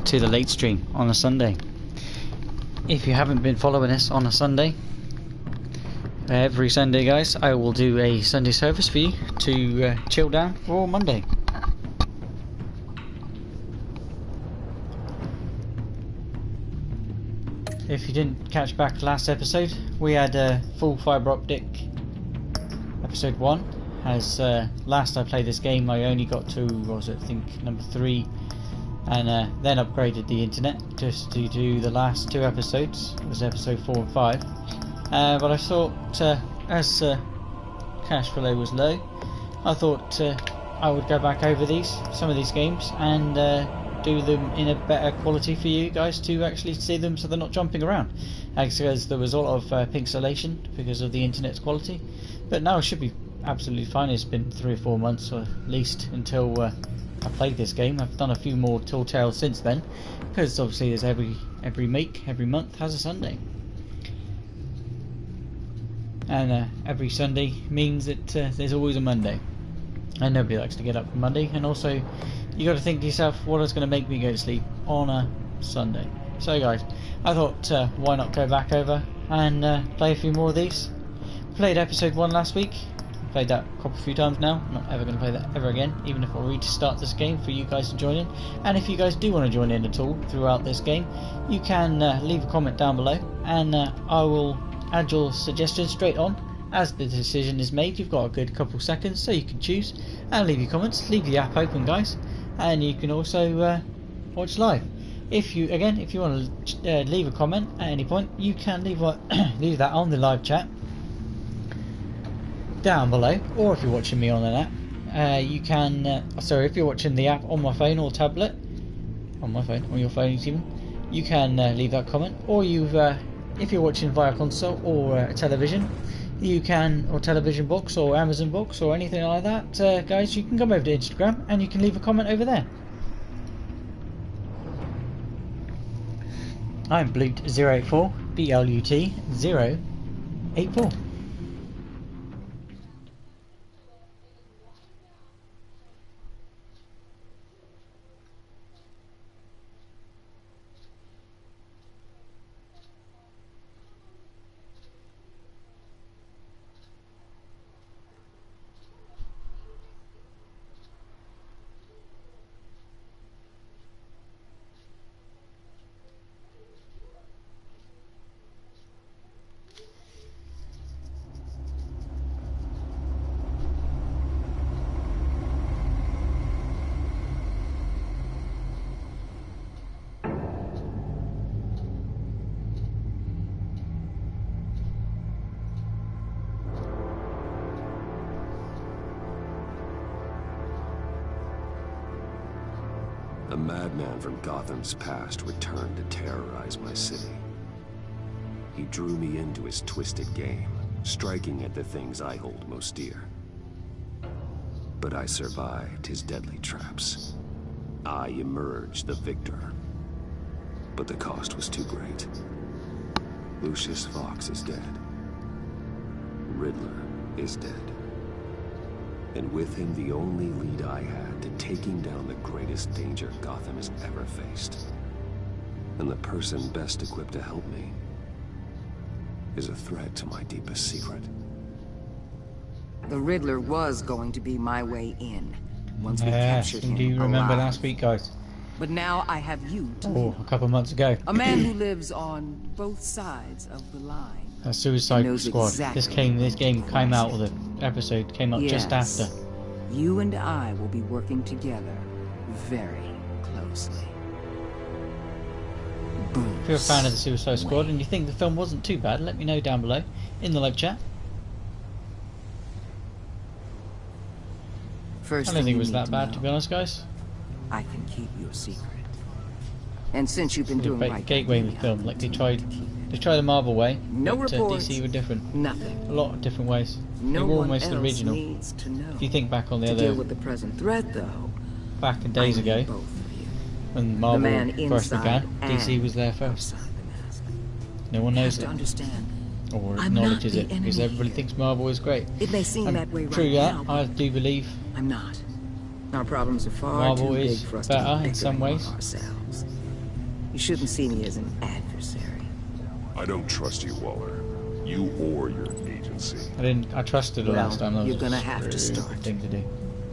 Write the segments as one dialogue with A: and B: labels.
A: to the late stream on a Sunday. If you haven't been following us on a Sunday, every Sunday guys I will do a Sunday service for you to chill down for Monday. If you didn't catch back last episode, we had a full fibre optic episode 1. As last I played this game I only got to, what was it, I think number 3, and then upgraded the internet just to do the last 2 episodes. It was episode 4 and 5. But I thought as cash flow was low, I thought I would go back over some of these games and do them in a better quality for you guys to actually see them, so they're not jumping around, because there was a lot of pixelation because of the internet's quality. But now it should be absolutely fine. It's been 3 or 4 months or at least until I played this game. I've done a few more Tall Tales since then, because obviously there's every month has a Sunday, and every Sunday means that there's always a Monday, and nobody likes to get up on Monday. And also you got to think to yourself, what is going to make me go to sleep on a Sunday? So guys, I thought why not go back over and play a few more of these. Played episode 1 last week. Played that a few times now. I'm not ever going to play that ever again, even if I restart this game for you guys to join in. And if you guys do want to join in at all throughout this game, you can leave a comment down below, and I will add your suggestions straight on as the decision is made. You've got a good couple seconds, so you can choose and leave your comments. Leave the app open guys, and you can also watch live. If you want to leave a comment at any point, you can leave leave that on the live chat down below, or if you're watching me on an app, you can if you're watching the app on my phone or tablet, on your phone even, you can leave that comment. Or if you're watching via console or television, you can, or television box or Amazon box or anything like that, guys, you can come over to Instagram and you can leave a comment over there. I'm blut-084, BLUT-084.
B: A madman from Gotham's past returned to terrorize my city. He drew me into his twisted game, striking at the things I hold most dear. But I survived his deadly traps. I emerged the victor. But the cost was too great. Lucius Fox is dead. Riddler is dead. And with him the only lead I had to taking down the greatest danger Gotham has ever faced. And the person best equipped to help me is a threat to my deepest secret.
C: The Riddler was going to be my way in once we captured him.
A: Do you remember
C: alive.
A: last week, guys?
C: But now I have you to
A: a couple of months ago.
C: a man who lives on both sides of the line.
A: A Suicide Squad.
C: Exactly
A: This game came out, or the episode came out just after.
C: You and I will be working together very closely.
A: If you're a fan of the Suicide Squad and you think the film wasn't too bad, let me know down below in the live chat.
C: First
A: I don't think it was that bad, to be honest, guys.
C: I can keep your secret. And since you've been doing right,
A: gateway with film, like they tried the Marvel way,
C: no
A: but
C: reports,
A: DC were different.
C: Nothing.
A: A lot of different ways.
C: No
A: they were
C: one
A: almost
C: else
A: original.
C: needs to know.
A: If you think back on the
C: to
A: other,
C: deal with the present threat, though,
A: back in days ago,
C: both of you.
A: when Marvel first began, DC was there first.
C: Outside the mask.
A: No one knows
C: You have to understand.
A: or
C: I'm not
A: acknowledges
C: the
A: it, because
C: enemy
A: everybody
C: here.
A: thinks Marvel is great.
C: It may seem
A: And
C: that way
A: true
C: right
A: that,
C: now,
A: I do believe
C: I'm not. Our problems are far
A: Marvel
C: too
A: is
C: big for us
A: better
C: to be
A: in some
C: bickering
A: ways.
C: on ourselves. You shouldn't see me as an adversary.
B: I don't trust you, Waller. You or your agency.
A: I trusted her last time. That was
C: you're gonna
A: a
C: have to
A: stupid
C: start.
A: thing to do.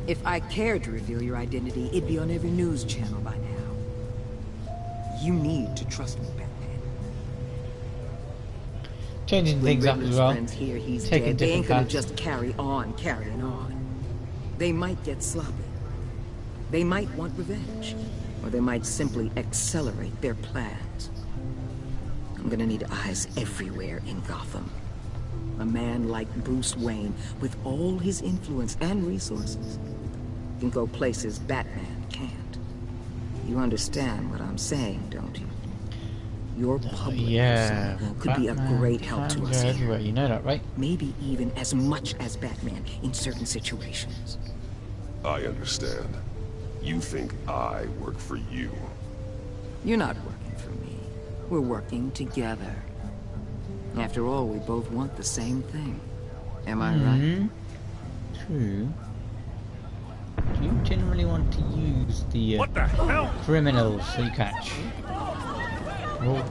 C: If I cared to reveal your identity, it'd be on every news channel by now. You need to trust me, Batman.
A: Changing
C: When
A: things up
C: Riddler's
A: as well.
C: friends hear he's
A: Taking
C: dead, they ain't gonna
A: different
C: just carry on carrying on. They might get sloppy. They might want revenge. Or they might simply accelerate their plans. I'm gonna need eyes everywhere in Gotham. A man like Bruce Wayne, with all his influence and resources, can go places Batman can't. You understand what I'm saying, don't you? Your public
A: yeah,
C: persona
A: well,
C: could be a
A: Batman
C: great help to
A: can
C: us
A: go
C: here.
A: everywhere. You know that, right?
C: Maybe even as much as Batman in certain situations.
B: I understand. You think I work for you.
C: You're not working for me. We're working together. After all, we both want the same thing. Am I right?
A: True. Do you generally want to use the
D: What the hell?
A: criminals that you catch? Well,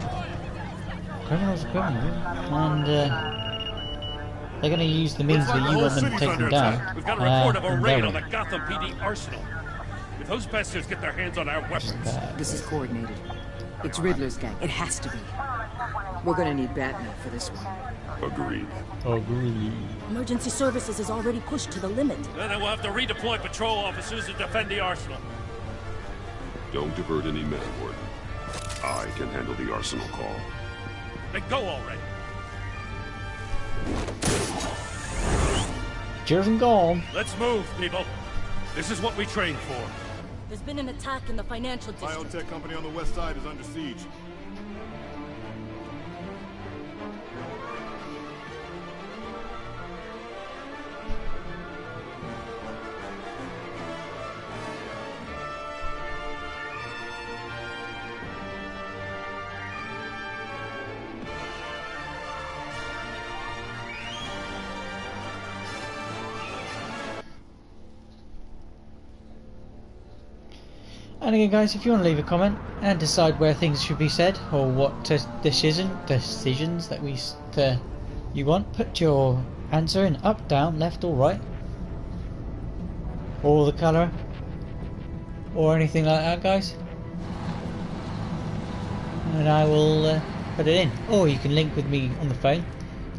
A: criminals are criminals, and they're going to use the means that you want them to take them down.
D: We've got a report of a
A: and
D: raid
A: they'll
D: on the
A: win.
D: Gotham PD arsenal. If those bastards get their hands on our weapons,
C: This is coordinated. It's Riddler's gang. It has to be. We're gonna need Batman for this one.
B: Agreed.
A: Agree.
E: Emergency services is already pushed to the limit.
D: then we'll have to redeploy patrol officers to defend the arsenal.
B: Don't divert any men, Warden. I can handle the arsenal call.
D: Then go already.
A: Driven gone.
D: Let's move, people. This is what we trained for.
E: There's been an attack in the financial district.
F: Biotech company on the west side is under siege.
A: And again, guys, if you want to leave a comment and decide where things should be said or what decisions that you want, put your answer in up, down, left, or right, or the colour, or anything like that, guys. And I will put it in. Or you can link with me on the phone.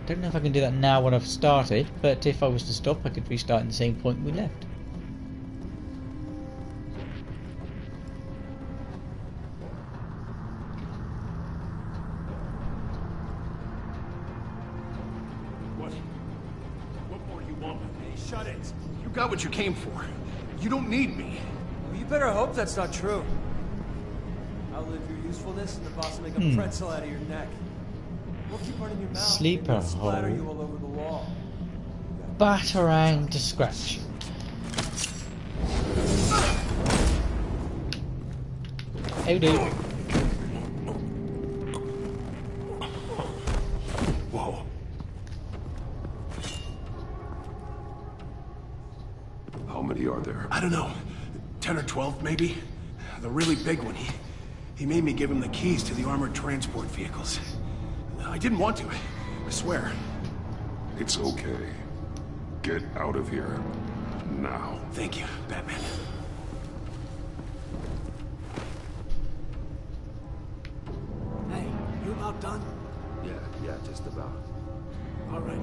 A: Don't know if I can do that now when I've started, but if I was to stop, I could restart in the same point we left.
D: What more do you want with me?
F: Shut it. You got what you came for. You don't need me.
G: Well, you better hope that's not true. Outlive your usefulness, and the boss will make a pretzel out of your neck. We'll keep running your mouth.
A: Sleeper
G: Maybe we'll splatter
A: hole.
G: you all over the wall.
A: Batarang to scratch. Oh dude.
B: Whoa. How many are there?
F: I don't know. 10 or 12, maybe? The really big one, he made me give him the keys to the armored transport vehicles. I didn't want to, I swear.
B: It's okay. Get out of here. Now.
F: Thank you, Batman.
G: Hey, you about done?
B: Yeah, just about.
G: All right.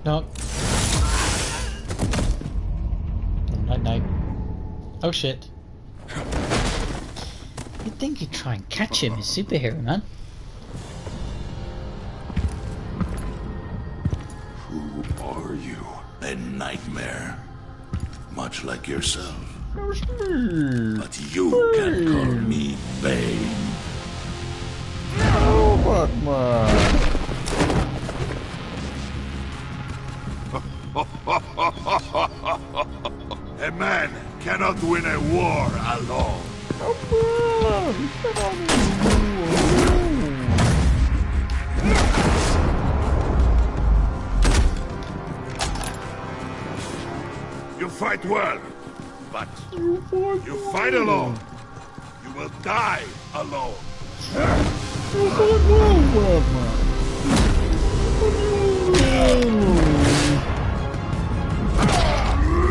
A: No. No. Oh shit. You'd think you'd try and catch him, he's a superhero, man.
B: Who are you?
H: A nightmare, much like yourself.
A: Hmm.
H: But you can call me Bane. A man cannot win a war alone. fight well, but you fight alone. You will die alone.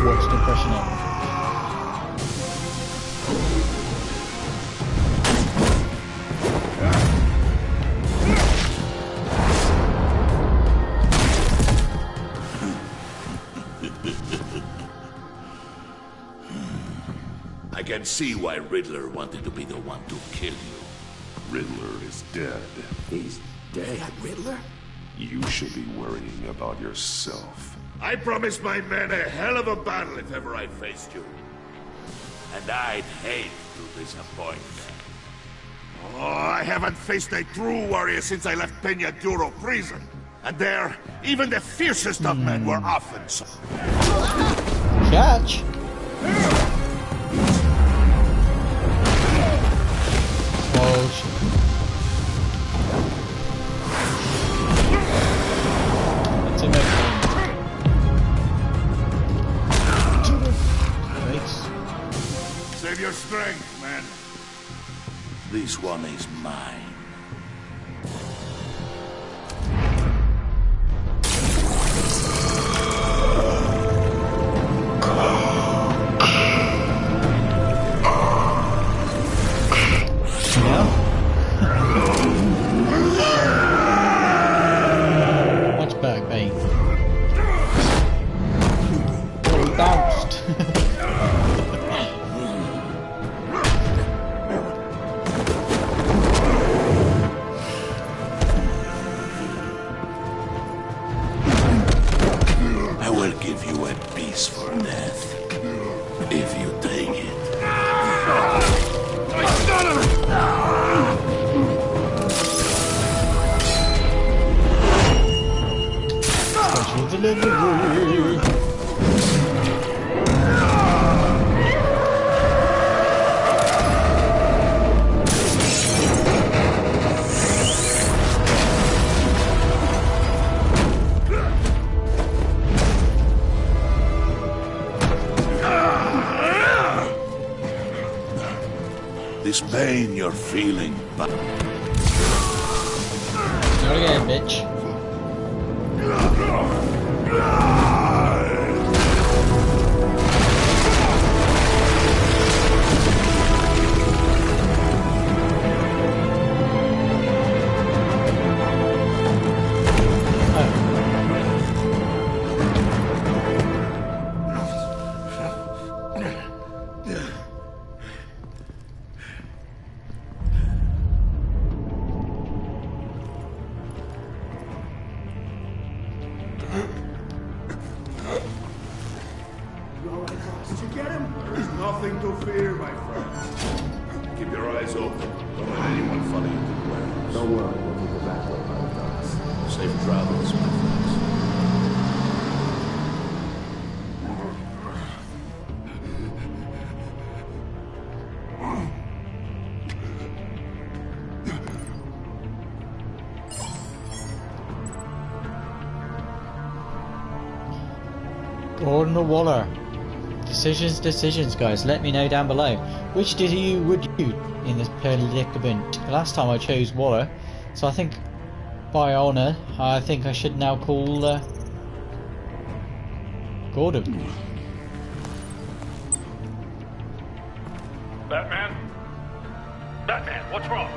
A: Worst impression ever.
H: I can see why Riddler wanted to be the one to kill you.
B: Riddler is dead.
F: He's dead. That Riddler?
B: You should be worrying about yourself.
H: I promised my men a hell of a battle if ever I faced you. And I'd hate to disappoint them. Oh, I haven't faced a true warrior since I left Peña Duro prison. And there, even the fiercest of men were often so.
A: Catch! Oh shit. That's a no face.
H: Save your strength, man. This one is mine.
A: Much better, Bane. Oh, he bounced.
H: I will give you a peaceful death. If you take it.
A: Special delivery.
H: This pain you're feeling, but
A: Not again, bitch.
F: Did you get him? There's nothing to fear, my friend.
H: keep your eyes open. Don't let anyone follow you to the warehouse.
F: Don't worry, we'll keep the back door by the docks.
H: Safe travels, my friends.
A: Gordon or Waller? Decisions, guys. Let me know down below. Which would you in this predicament? Last time I chose Waller, so I think, by honour, I think I should now call Gordon.
D: Batman? Batman, what's wrong?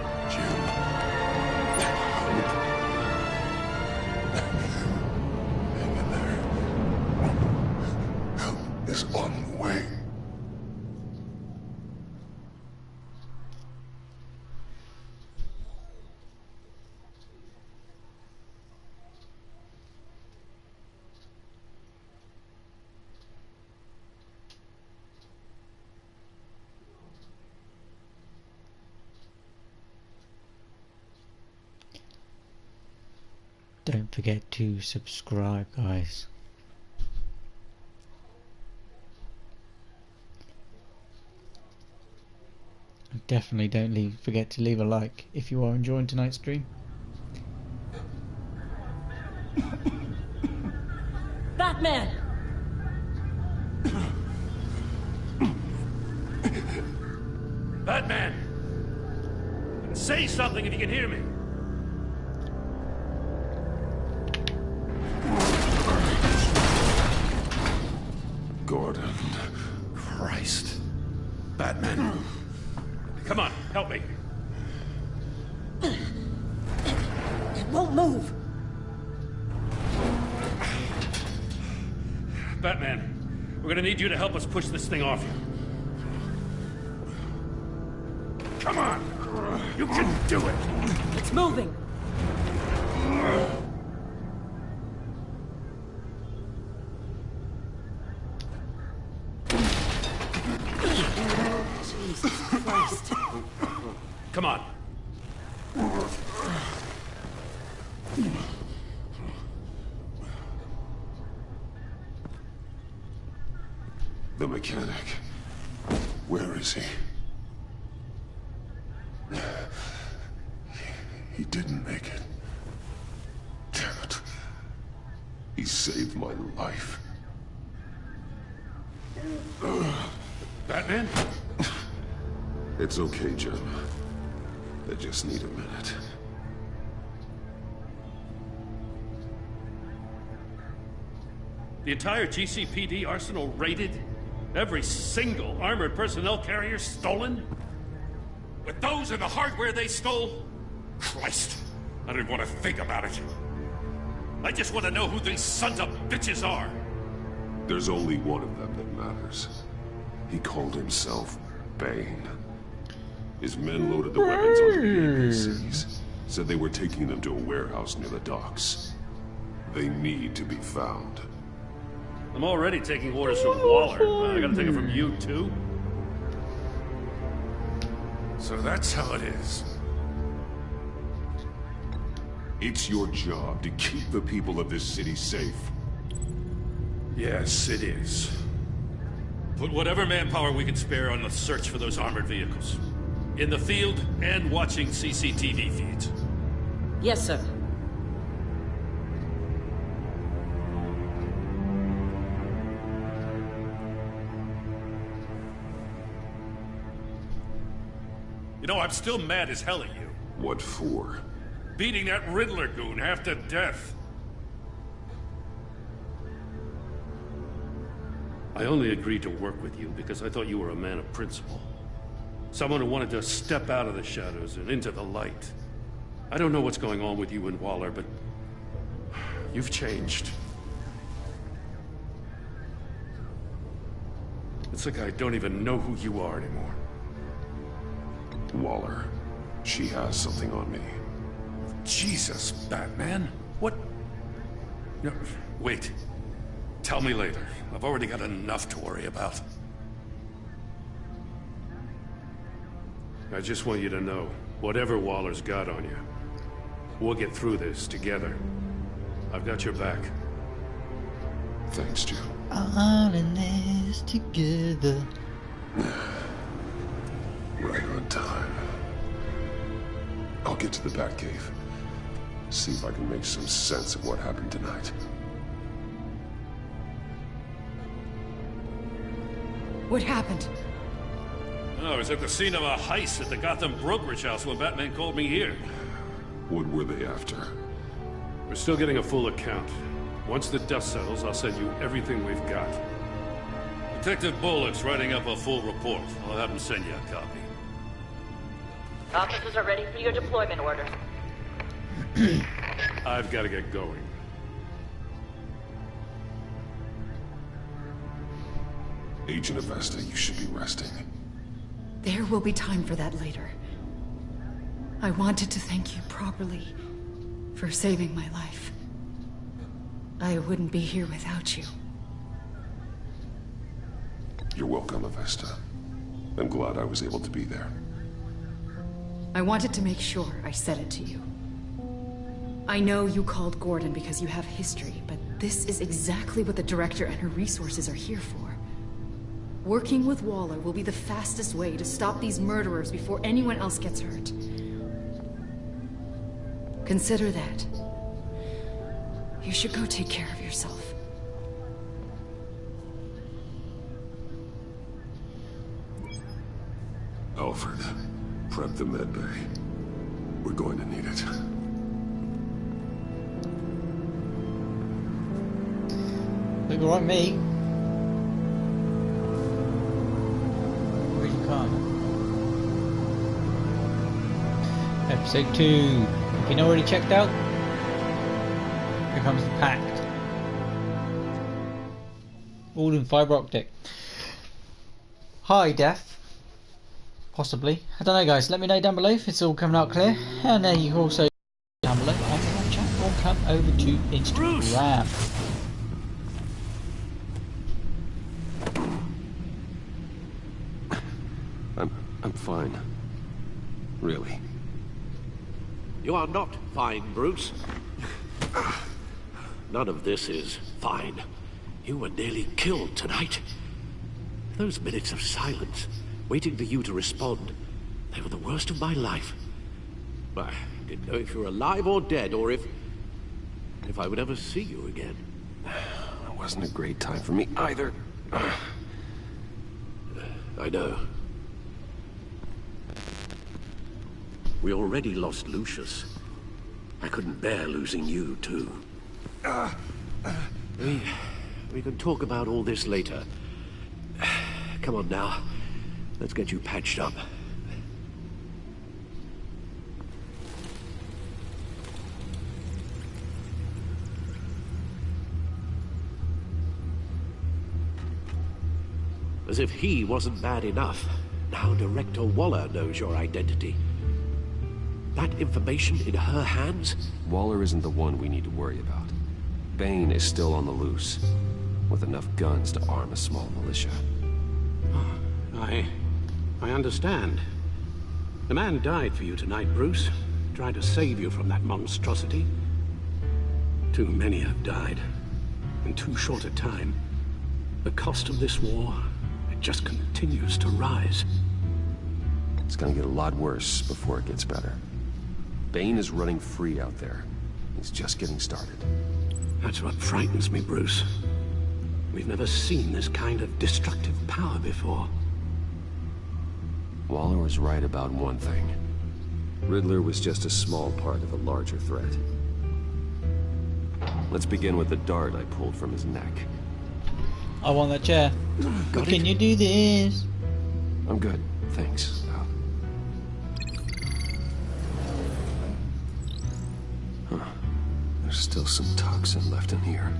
H: Hang in there. Help is on the way.
A: Don't forget to subscribe, guys. And definitely don't forget to leave a like if you are enjoying tonight's stream.
E: Batman!
D: Batman! Say something if you can hear me.
F: Gordon. Christ. Batman.
D: Come on, help me.
E: It won't move.
D: Batman, we're gonna need you to help us push this thing off you. Come on! You can do it!
E: It's moving. Jesus Christ.
D: Come on.
B: The mechanic. Where is he? He didn't make it. Damn it. He saved my life.
D: Batman?
B: It's okay, Jim. I just need a minute.
D: The entire GCPD arsenal raided? Every single armored personnel carrier stolen? With those and the hardware they stole? Christ! I don't want to think about it. I just want to know who these sons of bitches are.
B: There's only one of them that matters. He called himself Bane. His men loaded the weapons onto the APCs. Said they were taking them to a warehouse near the docks. They need to be found.
D: I'm already taking orders from Waller. I gotta take it from you, too? So that's how it is.
B: It's your job to keep the people of this city safe.
D: Yes, it is. Put whatever manpower we can spare on the search for those armored vehicles. In the field and watching CCTV feeds.
E: Yes, sir.
D: You know, I'm still mad as hell at you.
B: What for?
D: Beating that Riddler goon half to death. I only agreed to work with you because I thought you were a man of principle. Someone who wanted to step out of the shadows and into the light. I don't know what's going on with you and Waller, but you've changed. It's like I don't even know who you are anymore.
B: Waller. She has something on me.
D: Jesus, Batman. What? No, wait. Tell me later. I've already got enough to worry about. I just want you to know, whatever Waller's got on you, we'll get through this together. I've got your back.
B: Thanks, Jim.
A: All in this together.
B: Right on time. I'll get to the Batcave. See if I can make some sense of what happened tonight.
I: What happened?
D: Oh, I was at the scene of a heist at the Gotham brokerage house when Batman called me here.
B: What were they after?
D: We're still getting a full account. Once the dust settles, I'll send you everything we've got. Detective Bullock's writing up a full report. I'll have him send you a copy.
J: Officers are ready for your deployment order.
D: I've got to get going.
B: Agent Avesta, you should be resting.
I: There will be time for that later. I wanted to thank you properly for saving my life. I wouldn't be here without you.
B: You're welcome, Avesta. I'm glad I was able to be there.
I: I wanted to make sure I said it to you. I know you called Gordon because you have history, but this is exactly what the Director and her resources are here for. Working with Waller will be the fastest way to stop these murderers before anyone else gets hurt. Consider that. You should go take care of yourself.
B: Alfred. Prep the med bay. We're going to need it.
A: Look alright, me. Really calm. Episode 2. If you're not already checked out, here comes the Pact. All in fibre optic. High def. Possibly. I don't know, guys. Let me know down below if it's all coming out clear. And you can also down below on the chat or come over to Instagram.
B: I'm fine. Really.
K: You are not fine, Bruce. None of this is fine. You were nearly killed tonight. Those minutes of silence, waiting for you to respond, they were the worst of my life. I didn't know if you were alive or dead, or if I would ever see you again.
B: It wasn't a great time for me either.
K: I know. We already lost Lucius. I couldn't bear losing you, too. We can talk about all this later. Come on now. Let's get you patched up. As if he wasn't bad enough, now Director Waller knows your identity. That information in her hands?
B: Waller isn't the one we need to worry about. Bane is still on the loose, with enough guns to arm a small militia.
K: I understand. The man died for you tonight, Bruce. Tried to save you from that monstrosity. Too many have died. In too short a time. The cost of this war, it just continues to rise.
B: It's gonna get a lot worse before it gets better. Bane is running free out there. He's just getting started.
K: That's what frightens me, Bruce. We've never seen this kind of destructive power before.
B: Waller was right about one thing. Riddler was just a small part of a larger threat. Let's begin with the dart I pulled from his neck.
A: I want that chair. Can you do this?
B: I'm good, thanks. There's still some toxin left in here.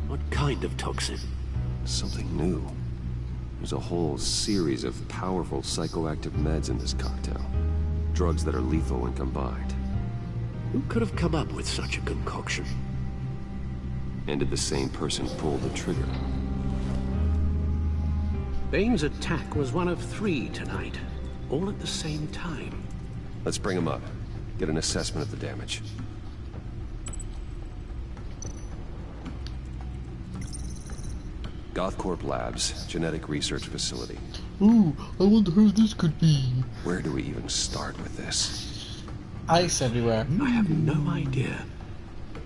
K: What kind of toxin?
B: Something new. There's a whole series of powerful psychoactive meds in this cocktail. Drugs that are lethal when combined.
K: Who could have come up with such a concoction?
B: And did the same person pull the trigger?
K: Bane's attack was one of 3 tonight, all at the same time.
B: Let's bring him up. Get an assessment of the damage. Gothcorp Labs, genetic research facility.
A: Ooh, I wonder who this could be.
B: Where do we even start with this?
A: Ice everywhere.
K: I have no idea.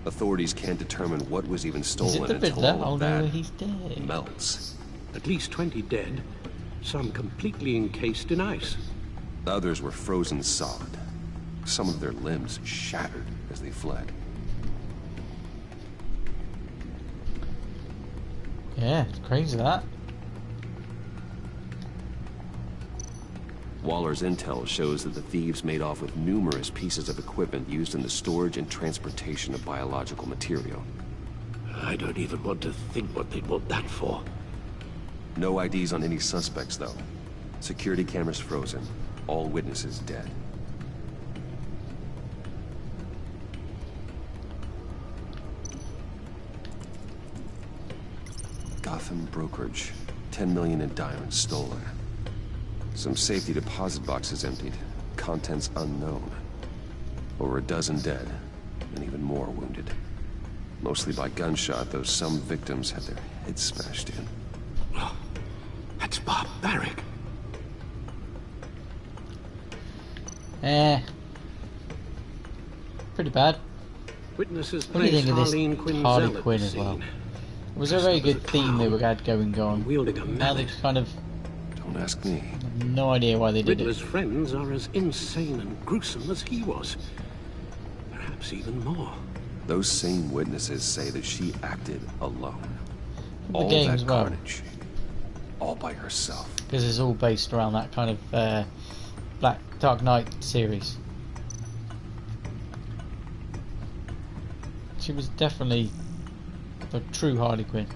B: Authorities can't determine what was even stolen
A: Is it the
B: until
A: Riddler?
B: all of that
A: He's dead.
B: melts.
K: At least 20 dead, some completely encased in ice.
B: Others were frozen solid. Some of their limbs shattered as they fled.
A: Yeah, it's crazy that.
B: Waller's intel shows that the thieves made off with numerous pieces of equipment used in the storage and transportation of biological material.
K: I don't even want to think what they'd want that for.
B: No IDs on any suspects, though. Security cameras frozen. All witnesses dead. Gotham brokerage. 10 million in diamonds stolen. Some safety deposit boxes emptied. Contents unknown. Over a dozen dead, and even more wounded. Mostly by gunshot, though some victims had their heads smashed in.
K: Oh, that's barbaric.
A: Pretty bad.
K: Witnesses
A: What do you
K: place
A: think of this
K: Harleen Quinzel
A: Harley
K: at the
A: Quinn as well?
K: scene.
A: It was a very good theme they
K: clown,
A: had going on.
K: wielding a
A: Now they've
K: mallet.
A: kind of
B: Don't ask me.
A: No idea why they did
K: Riddler's
A: it.
K: friends are as insane and gruesome as he was. Perhaps even more.
B: Those same witnesses say that she acted alone.
A: The
B: All
A: game
B: that
A: as well.
B: carnage. All by herself.
A: Because it's all based around that kind of Dark Knight series. She was definitely a true Harley Quinn.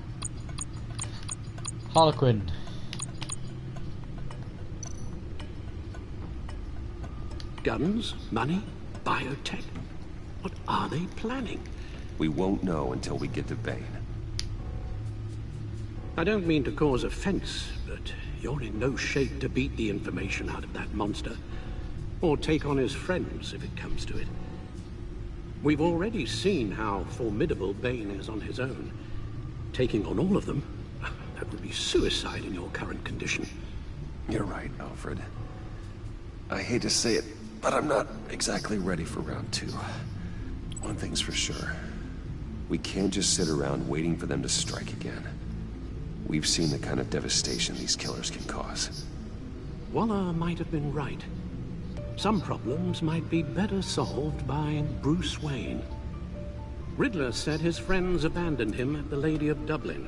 A: Harlequin.
K: Guns, money, biotech. What are they planning?
B: We won't know until we get to Bane.
K: I don't mean to cause offense, but you're in no shape to beat the information out of that monster. Or take on his friends, if it comes to it. We've already seen how formidable Bane is on his own. Taking on all of them, that would be suicide in your current condition.
B: You're right, Alfred. I hate to say it, but I'm not exactly ready for round 2. One thing's for sure. We can't just sit around waiting for them to strike again. We've seen the kind of devastation these killers can cause.
K: Waller might have been right. Some problems might be better solved by Bruce Wayne. Riddler said his friends abandoned him at the Lady of Dublin.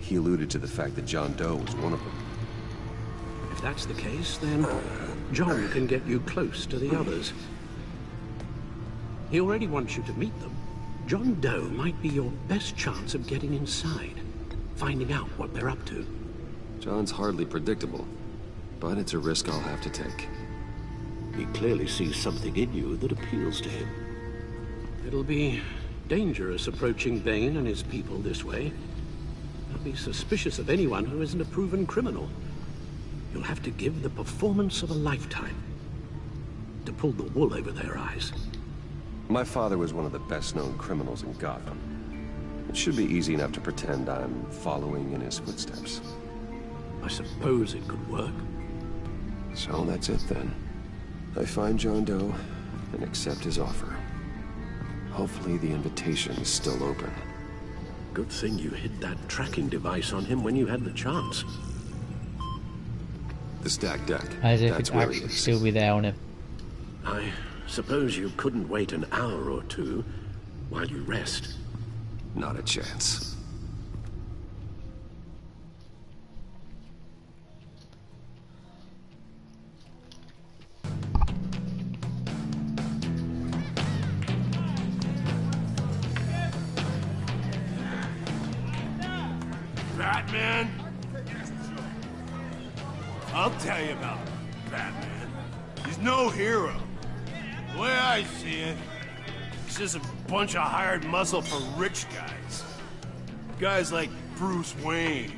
B: He alluded to the fact that John Doe was one of them.
K: If that's the case, then John can get you close to the others. He already wants you to meet them. John Doe might be your best chance of getting inside, finding out what they're up to.
B: John's hardly predictable, but it's a risk I'll have to take.
K: He clearly sees something in you that appeals to him. It'll be dangerous approaching Bane and his people this way. I'll be suspicious of anyone who isn't a proven criminal. You'll have to give the performance of a lifetime to pull the wool over their eyes.
B: My father was one of the best-known criminals in Gotham. It should be easy enough to pretend I'm following in his footsteps.
K: I suppose it could work.
B: So that's it then. I find John Doe and accept his offer. Hopefully the invitation is still open.
K: Good thing you hid that tracking device on him when you had the chance.
B: The stacked deck.
A: As if
B: That's
A: it'd
B: where he
A: actually
B: is.
A: still be there on him.
K: I suppose you couldn't wait an hour or two while you rest.
B: Not a chance.
F: Batman? I'll tell you about Batman. He's no hero. The way I see it, he's just a bunch of hired muscle for rich guys. Guys like Bruce Wayne.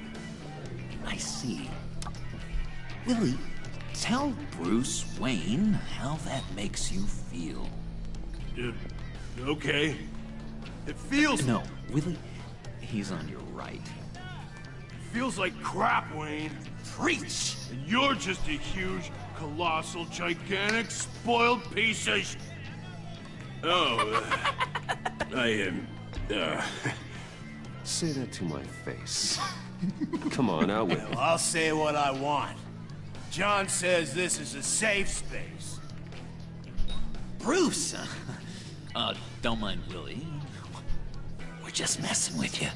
L: I see. Willie, tell Bruce Wayne how that makes you feel.
F: Okay. It feels...
L: No, Willie, he's on your right.
F: Feels like crap, Wayne.
L: Preach!
F: And you're just a huge, colossal, gigantic, spoiled piece of I am...
B: Say that to my face. Come on, out with it.
F: Well, I'll say what I want. John says this is a safe space.
L: Bruce! Don't mind Willie. We're just messing with you.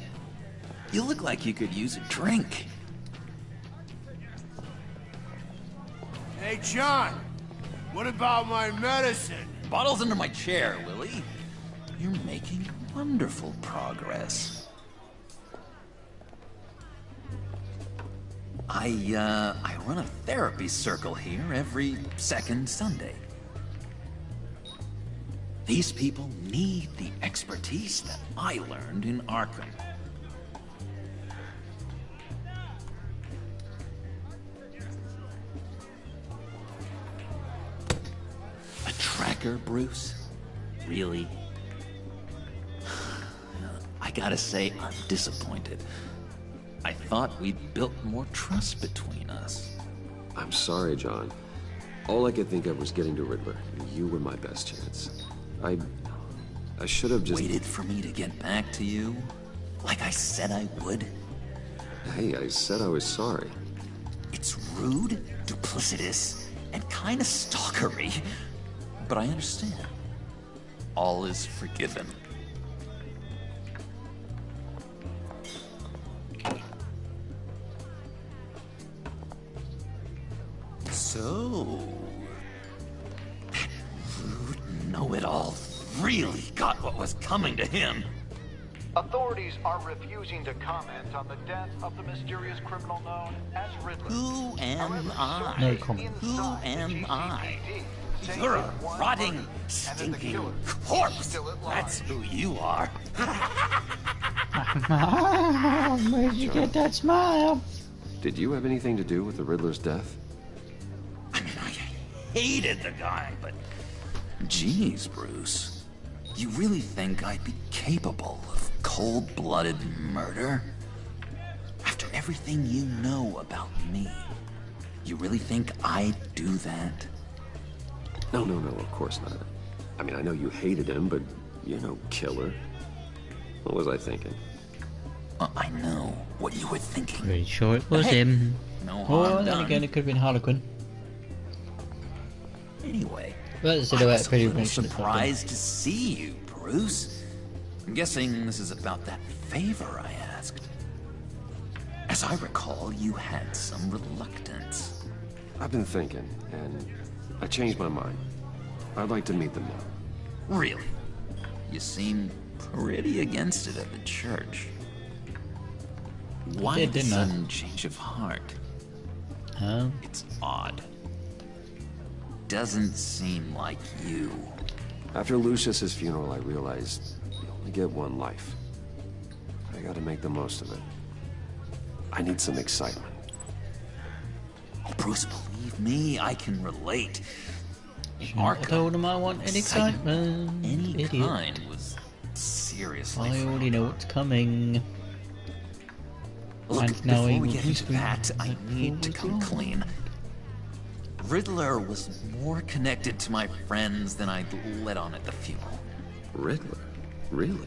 L: You look like you could use a drink.
F: Hey, John. What about my medicine?
L: Bottle's under my chair, Willie. You're making wonderful progress. I run a therapy circle here every second Sunday. These people need the expertise that I learned in Arkham. A tracker, Bruce? Really? I gotta say, I'm disappointed. I thought we'd built more trust between us.
B: I'm sorry, John. All I could think of was getting to Riddler. You were my best chance. I should have just...
L: Waited for me to get back to you? Like I said I would?
B: Hey, I said I was sorry.
L: rude, duplicitous, and kind of stalkery. But I understand. All is forgiven. So, that rude know-it-all really got what was coming to him.
M: Authorities are refusing to comment on the death of the mysterious criminal known as Riddler.
L: Who am I?
A: No comment.
L: Who am I? You're a rotting, stinking corpse. That's who you are.
A: Where'd you get that smile?
B: Did you have anything to do with the Riddler's death?
L: I mean, I hated the guy, but... Geez, Bruce. You really think I'd be capable of cold-blooded murder? After everything you know about me, you really think I'd do that?
B: No, of course not. I mean, I know you hated him, but you're no killer. What was I thinking?
L: I know what you were thinking.
A: Pretty sure it was
L: Hey,
A: him.
L: no
A: Or
L: harm
A: then
L: done.
A: again, it could have been Harlequin.
L: Anyway,
A: But the
L: I
A: silhouette
L: was a
A: pretty
L: little
A: much looks like him.
L: surprised to see you, Bruce. I'm guessing this is about that favor I asked. As I recall, you had some reluctance.
B: I've been thinking, and I changed my mind. I'd like to meet them now.
L: Really? You seem pretty against it at the church. Why the
A: didn't I?
L: sudden change of heart?
A: Huh?
L: It's odd. Doesn't seem like you.
B: After Lucius's funeral, I realized you only get one life. I gotta make the most of it. I need some excitement.
L: Oh, Bruce, believe me, I can relate. In
A: I
L: Arkham,
A: told him I wanted excitement.
L: Any
A: Idiot.
L: kind was seriously
A: I already
L: frowned
A: know
L: on.
A: what's coming.
L: Look,
A: And now
L: before
A: he
L: we
A: will
L: get
A: be
L: into that, I
A: screaming
L: need to
A: that
L: come
A: forward.
L: clean. Riddler was more connected to my friends than I'd let on at the funeral.
B: Riddler? Really?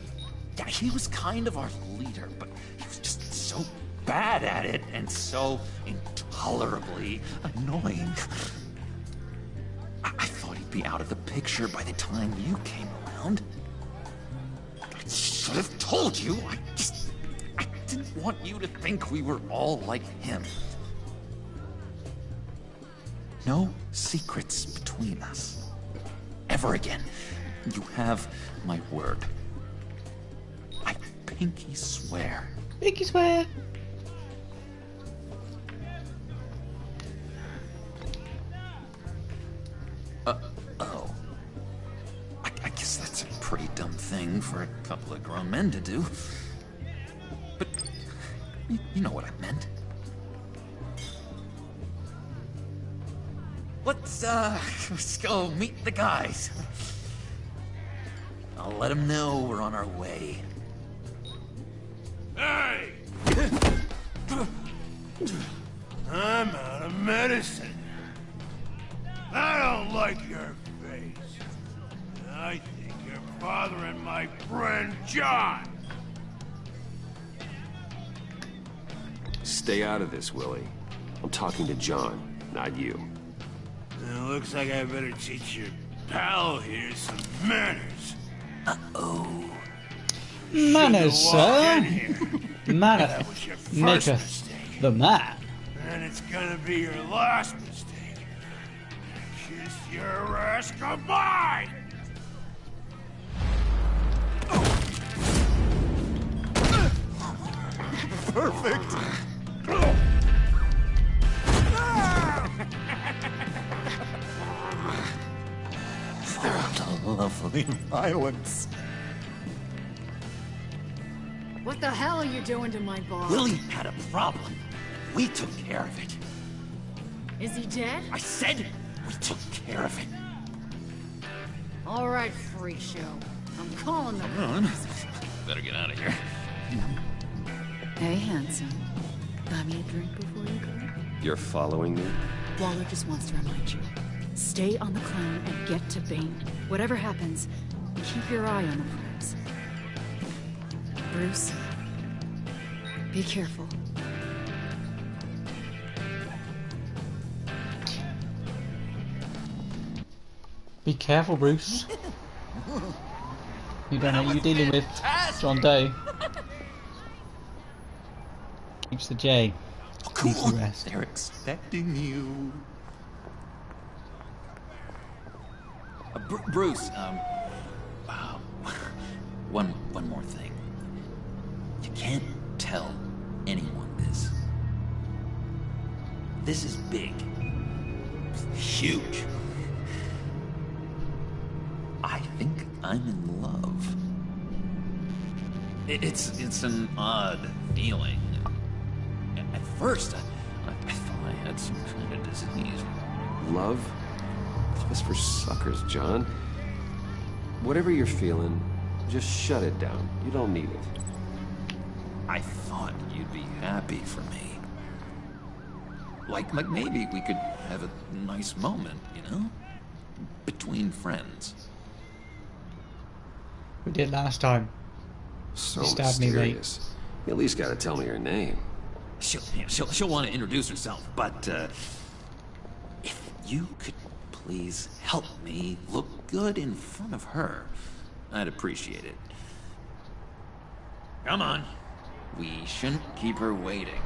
L: Yeah, he was kind of our leader, but he was just so bad at it and so intolerably annoying. I thought he'd be out of the picture by the time you came around. I should have told you. I didn't want you to think we were all like him. No secrets between us. Ever again. You have my word. I pinky swear.
A: Pinky swear.
L: Oh. I guess that's a pretty dumb thing for a couple of grown men to do. But you know what I meant. Let's go meet the guys. I'll let them know we're on our way.
F: Hey! I'm out of medicine. I don't like your face. I think you're bothering my friend John.
B: Stay out of this, Willie. I'm talking to John, not you.
F: It looks like I better teach your pal here some manners.
A: Manners, sir. Manners
F: That was your first
A: maketh
F: mistake.
A: the man.
F: And it's gonna be your last mistake. Kiss your ass goodbye!
H: Perfect!
L: The lovely violence.
I: What the hell are you doing to my boss?
L: Willie had a problem. We took care of it.
I: Is he dead?
L: I said we took care of it.
I: All right, freak show. I'm calling the cops.
L: Better get out of here.
I: Hey, handsome. Buy me a drink before you go.
B: You're following me?
I: Waller just wants to remind you. Stay on the clown and get to Bane. Whatever happens, keep your eye on the prize. Bruce, be careful.
A: Be careful, Bruce. You don't know who you're dealing with. John Doe. Keeps the J.
L: Oh, cool.
A: Needs the rest.
L: They're expecting you. Bruce, one more thing. You can't tell anyone this. This is big. Huge. I think I'm in love. It's an odd feeling. At first, I thought I had some kind of disease.
B: Love? Just for suckers, John. Whatever you're feeling, just shut it down. You don't need it.
L: I thought you'd be happy for me. Like maybe we could have a nice moment, you know? Between friends.
A: We did last time.
B: So
A: You stabbed me, mate.
B: mysterious. You at least gotta tell me her name.
L: She'll want to introduce herself, but if you could please help me look good in front of her, I'd appreciate it. Come on. We shouldn't keep her waiting.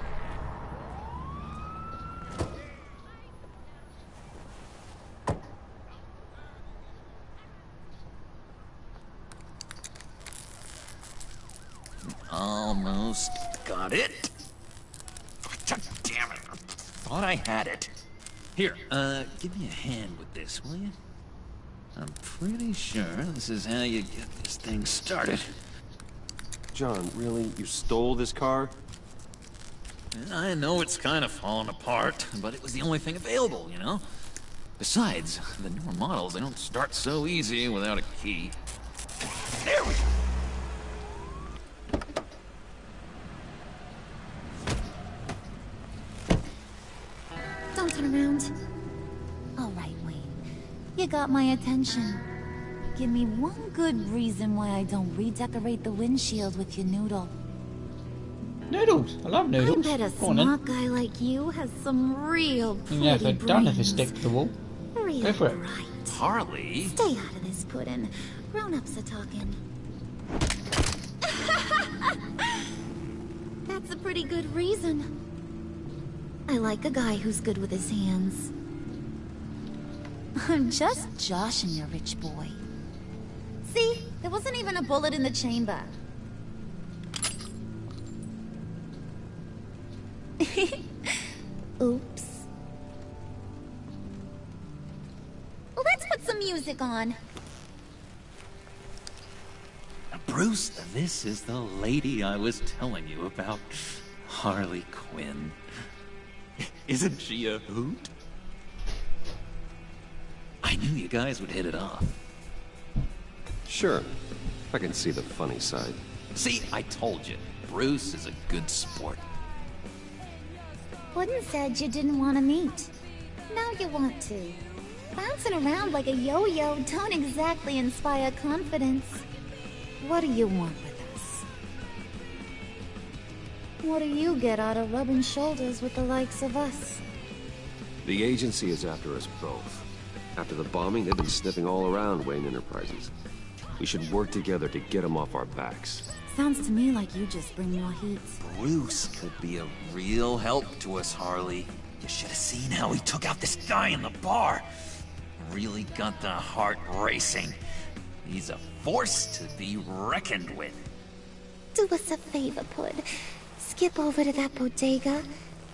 L: Almost got it. God damn it. I thought I had it. Here, give me a hand with this, will you? I'm pretty sure this is how you get this thing started.
B: John, really? You stole this car?
L: I know it's kind of falling apart, but it was the only thing available, you know? Besides, the newer models, they don't start so easy without a key. There we go!
N: Don't turn around. All right, Wayne. You got my attention. Give me one good reason why I don't redecorate the windshield with your noodle.
A: Noodles. I love noodles.
N: I bet a
A: Go on, then.
N: smart guy like you has some real pretty
A: Yeah, if I don't have a
N: brains.
A: stick to the wall.
N: Really
A: Go for it.
N: bright.
L: Harley?
N: Stay out of this, Puddin'. Grown-ups are talking. That's a pretty good reason. I like a guy who's good with his hands. I'm just joshing you, rich boy. See? There wasn't even a bullet in the chamber. Oops. Well, let's put some music on.
L: Bruce, this is the lady I was telling you about. Harley Quinn. Isn't she a hoot? I knew you guys would hit it off.
B: Sure. I can see the funny side.
L: See, I told you. Bruce is a good sport.
N: Puddin' said you didn't want to meet. Now you want to. Bouncing around like a yo-yo don't exactly inspire confidence. What do you want with us? What do you get out of rubbing shoulders with the likes of us?
B: The agency is after us both. After the bombing, they've been sniffing all around Wayne Enterprises. We should work together to get them off our backs.
N: Sounds to me like you just bring more heat.
L: Bruce could be a real help to us, Harley. You should have seen how he took out this guy in the bar. Really got the heart racing. He's a force to be reckoned with.
N: Do us a favor, Pud. Skip over to that bodega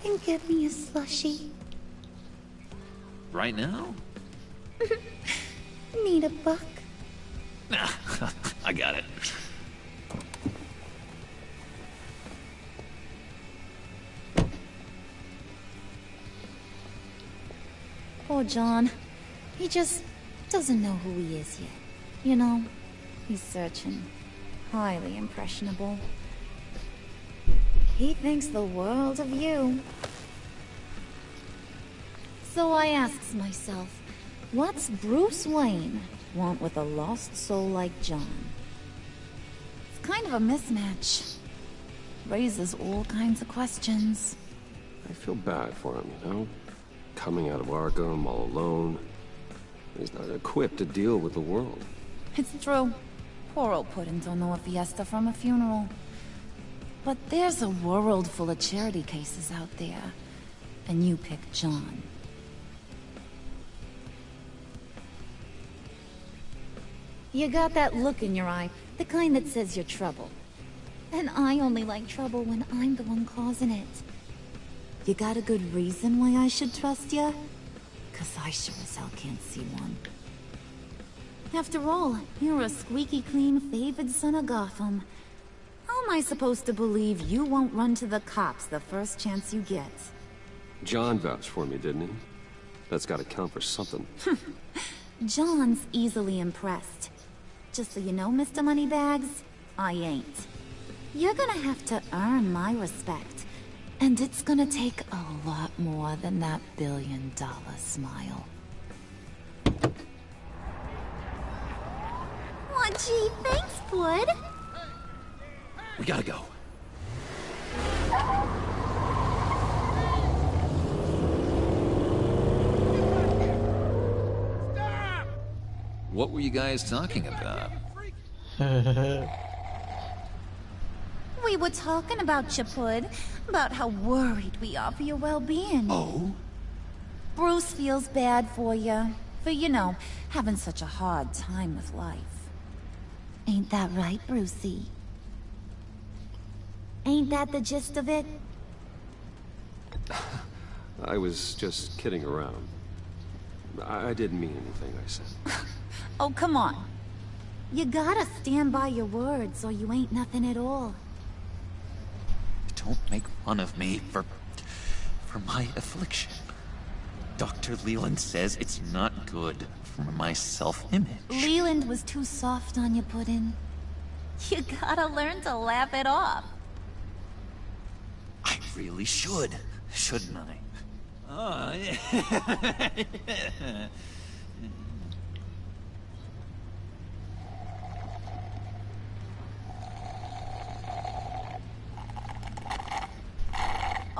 N: and get me a slushie.
L: Right now?
N: Need a buck?
L: I got it.
N: Poor John. He just doesn't know who he is yet. You know, he's searching. Highly impressionable. He thinks the world of you. So I asks myself, what's Bruce Wayne want with a lost soul like John? It's kind of a mismatch. Raises all kinds of questions.
B: I feel bad for him, you know? Coming out of Arkham all alone. He's not equipped to deal with the world.
N: It's true. Poor old Puddin' don't know a fiesta from a funeral. But there's a world full of charity cases out there. And you pick John. You got that look in your eye, the kind that says you're trouble. And I only like trouble when I'm the one causing it. You got a good reason why I should trust you? 'Cause I sure as hell can't see one. After all, you're a squeaky clean favored son of Gotham. How am I supposed to believe you won't run to the cops the first chance you get?
B: John vouched for me, didn't he? That's gotta count for something.
N: John's easily impressed. Just so you know, Mr. Moneybags, I ain't. You're gonna have to earn my respect. And it's gonna take a lot more than that billion-dollar smile.
O: Aw, gee, thanks, Bud.
L: We gotta go. What were you guys talking about?
N: We were talking about you, Pud. About how worried we are for your well-being.
L: Oh?
N: Bruce feels bad for you. For, you know, having such a hard time with life. Ain't that right, Brucey? Ain't that the gist of it?
B: I was just kidding around. I didn't mean anything I said.
N: Oh, come on. You gotta stand by your words, or you ain't nothing at all.
L: Don't make fun of me for my affliction. Dr. Leland says it's not good for my self-image.
N: Leland was too soft on you, Puddin'. You gotta learn to laugh it off.
L: I really should, shouldn't I? Oh, yeah.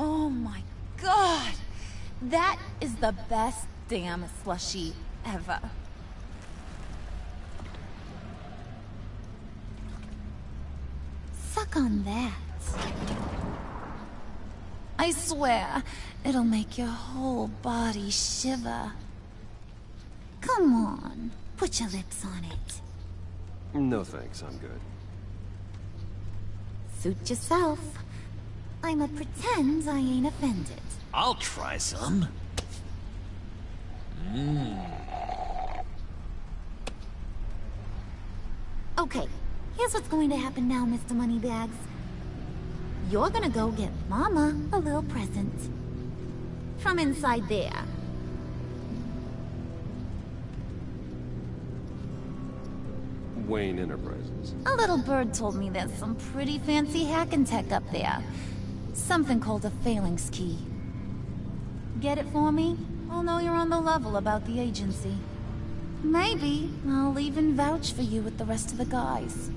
N: Oh my god! That is the best damn slushie ever. Suck on that. I swear, it'll make your whole body shiver. Come on, put your lips on it.
B: No thanks, I'm good.
N: Suit yourself. I'ma pretend I ain't offended.
L: I'll try some.
N: Okay, here's what's going to happen now, Mr. Moneybags. You're gonna go get Mama a little present. From inside there.
B: Wayne Enterprises.
N: A little bird told me there's some pretty fancy hacking tech up there. Something called a phalanx key. Get it for me? I'll know you're on the level about the agency. Maybe I'll even vouch for you with the rest of the guys.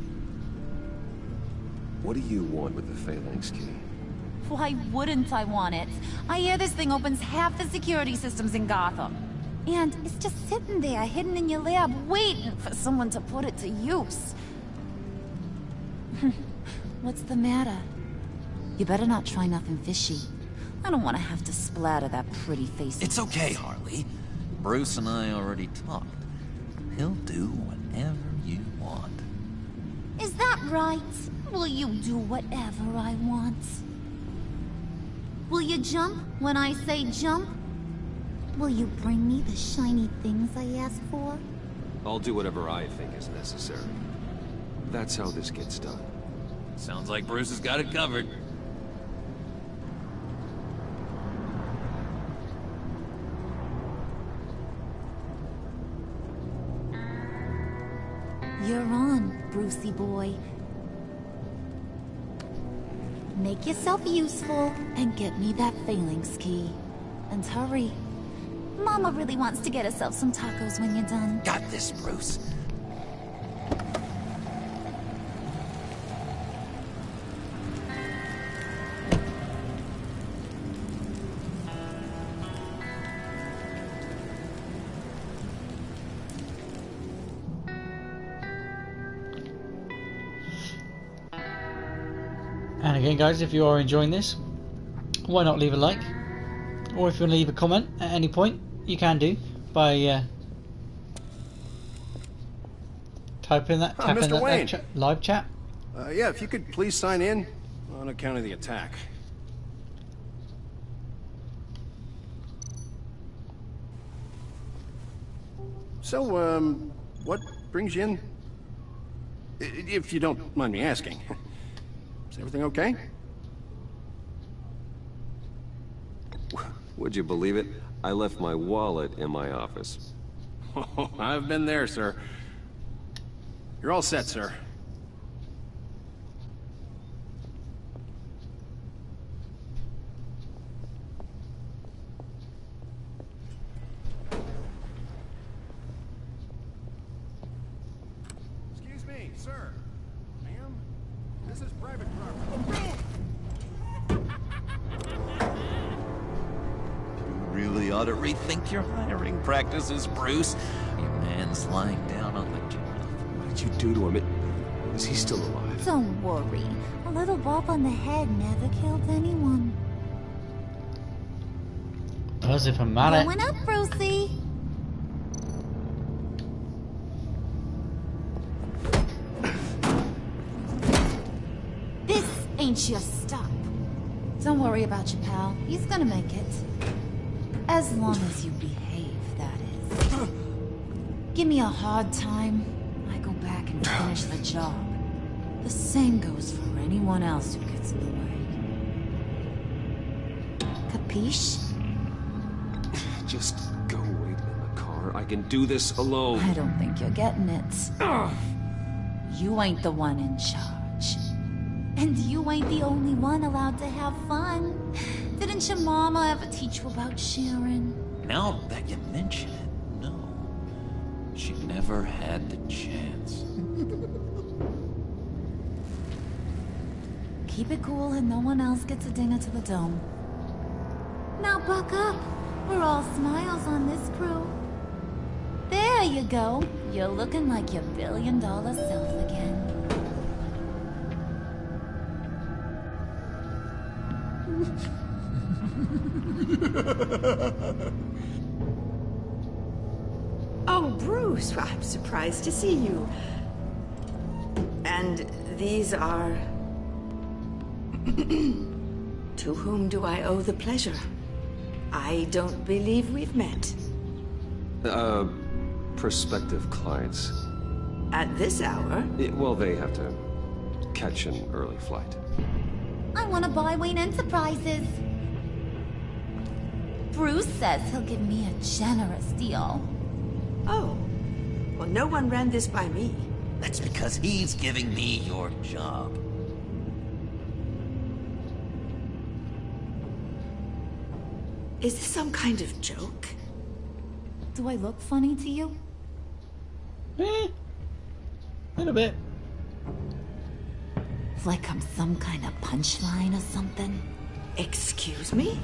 B: What do you want with the phalanx key?
N: Why wouldn't I want it? I hear this thing opens half the security systems in Gotham. And it's just sitting there, hidden in your lab, waiting for someone to put it to use. What's the matter? You better not try nothing fishy. I don't want to have to splatter that pretty face.
L: It's okay, Harley. Bruce and I already talked. He'll do whatever you want.
N: Is that right? Will you do whatever I want? Will you jump when I say jump? Will you bring me the shiny things I ask for?
B: I'll do whatever I think is necessary. That's how this gets done.
L: Sounds like Bruce has got it covered.
N: You're on, Brucey boy. Make yourself useful and get me that phalanx key. And hurry. Mama really wants to get herself some tacos when you're done.
L: Got this, Bruce.
A: And again, guys, if you are enjoying this, why not leave a like? Or if you want to leave a comment at any point, you can do by tapping that
F: Mr. Wayne.
A: Live chat.
F: Yeah, if you could please sign in on account of the attack. So, what brings you in? If you don't mind me asking. Is everything okay?
B: Would you believe it? I left my wallet in my office.
F: Oh, I've been there, sir. You're all set, sir. Excuse me, sir. Ma'am? This is private property.
L: Really ought to rethink your hiring practices, Bruce. Your man's lying down on the job.
B: What did you do to him? Is he still alive?
N: Don't worry. A little bump on the head never killed anyone.
A: Does if I'm mad at.
N: Going up, Brucey. This ain't your stop. Don't worry about your pal. He's gonna make it. As long as you behave, that is. Give me a hard time, I go back and finish the job. The same goes for anyone else who gets in the way. Capiche?
B: Just go wait in the car. I can do this alone.
N: I don't think you're getting it. You ain't the one in charge. And you ain't the only one allowed to have fun. Didn't your mama ever teach you about sharing?
L: Now that you mention it, no. She never had the chance.
N: Keep it cool and no one else gets a dinger to the dome. Now buck up. We're all smiles on this crew. There you go. You're looking like your billion-dollar self again.
P: Oh, Bruce, I'm surprised to see you. And these are... To whom do I owe the pleasure? I don't believe we've met.
B: Prospective clients.
P: At this hour?
B: Well, they have to catch an early flight.
N: I want to buy Wayne Enterprises. Bruce says he'll give me a generous deal.
P: Oh. Well, no one ran this by me.
L: That's because he's giving me your job.
P: Is this some kind of joke?
N: Do I look funny to you?
A: A little bit.
N: Like I'm some kind of punchline or something?
P: Excuse me?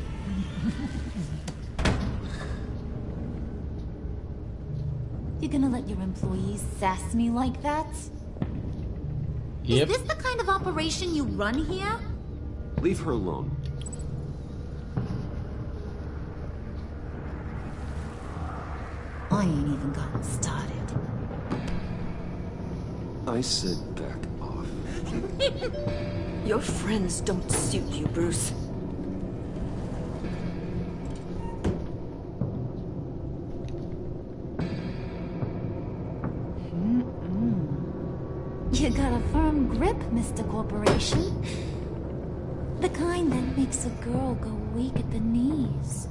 N: You're gonna let your employees sass me like that?
A: Yep.
N: Is this the kind of operation you run here?
B: Leave her alone.
N: I ain't even gotten started.
B: I said back off.
P: Your friends don't suit you, Bruce.
N: You got a firm grip, Mr. Corporation. The kind that makes a girl go weak at the knees.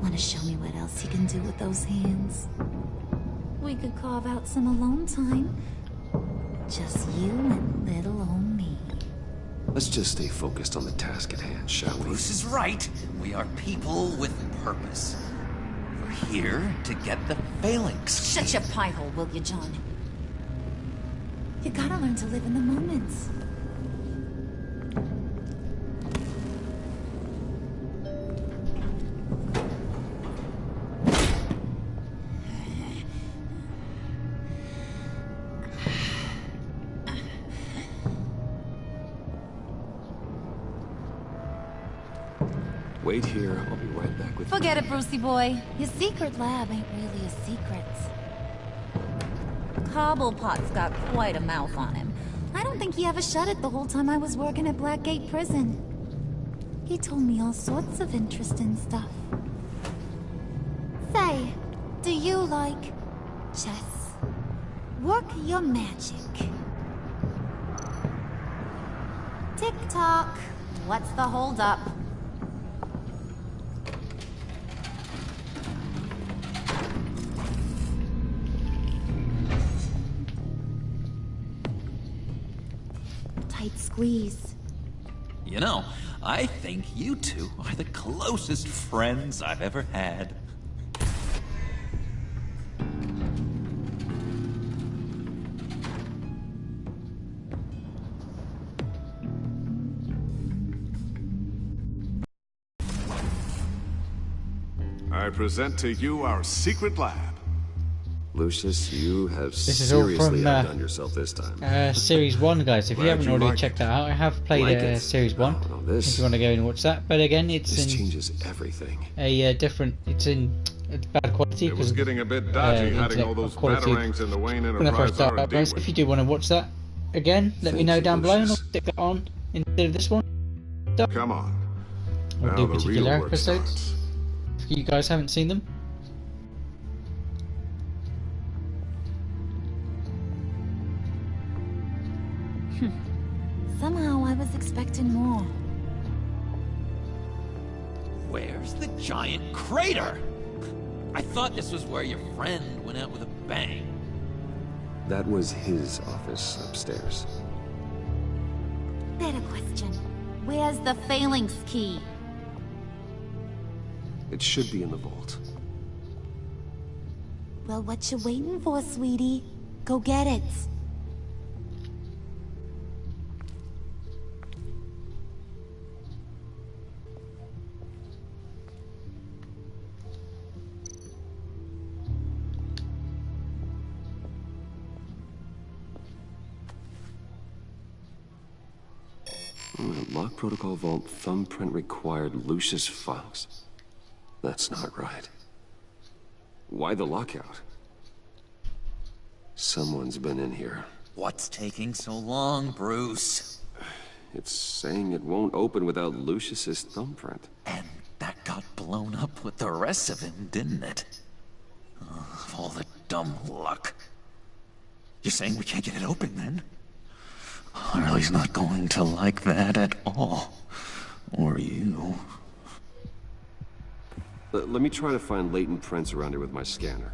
N: Wanna show me what else you can do with those hands? We could carve out some alone time. Just you and little old me.
B: Let's just stay focused on the task at hand, shall we?
L: Bruce is right. We are people with purpose. We're here to get the phalanx.
N: Shut your pie hole, will you, John? You gotta learn to live in the moment.
B: Wait here, I'll be right back with
N: Forget it, Brucey boy. His secret lab ain't really a secret. Cobblepot's got quite a mouth on him. I don't think he ever shut it the whole time I was working at Blackgate Prison. He told me all sorts of interesting stuff. Say, do you like chess? Work your magic. Tick-tock. What's the holdup? Tight squeeze.
L: You know, I think you two are the closest friends I've ever had.
H: I present to you our secret lab.
B: Lucius, you have
A: This is all
B: seriously
A: from,
B: outdone yourself this time.
A: Series 1, guys. If you
H: Glad
A: haven't
H: you
A: already
H: like
A: checked
H: it.
A: that out, I have played
B: Like it?
A: Series 1.
B: No, this-
A: If you want to go and watch that. But again, it's
B: This
A: in
B: changes everything.
A: a different... It's in bad quality.
H: It was
A: 'cause,
H: getting a bit dodgy hiding
A: internet
H: all those
A: quality
H: batarangs in the Wayne
A: when I first
H: Enterprise
A: started out,
H: R&D
A: guys. If you do want to watch that, again, let me
B: Thank
A: know
B: you,
A: down below and I'll
B: Lucius.
A: stick that on instead of this one.
H: Come on.
A: I'll
H: Now
A: do
H: the
A: particular
H: real work
A: episodes.
H: starts.
A: If you guys haven't seen them.
N: Somehow I was expecting more.
L: Where's the giant crater? I thought this was where your friend went out with a bang.
B: That was his office upstairs.
N: Better question. Where's the phalanx key?
B: It should be in the vault.
N: Well, what you waiting for, sweetie? Go get it.
B: Lock protocol vault thumbprint required Lucius Fox. That's not right. Why the lockout? Someone's been in here.
L: What's taking so long, Bruce?
B: It's saying it won't open without Lucius's thumbprint.
L: And that got blown up with the rest of him, didn't it? Oh, all the dumb luck. You're saying we can't get it open, then? Harley's not going to like that at all. Or you.
B: Let me try to find latent prints around here with my scanner.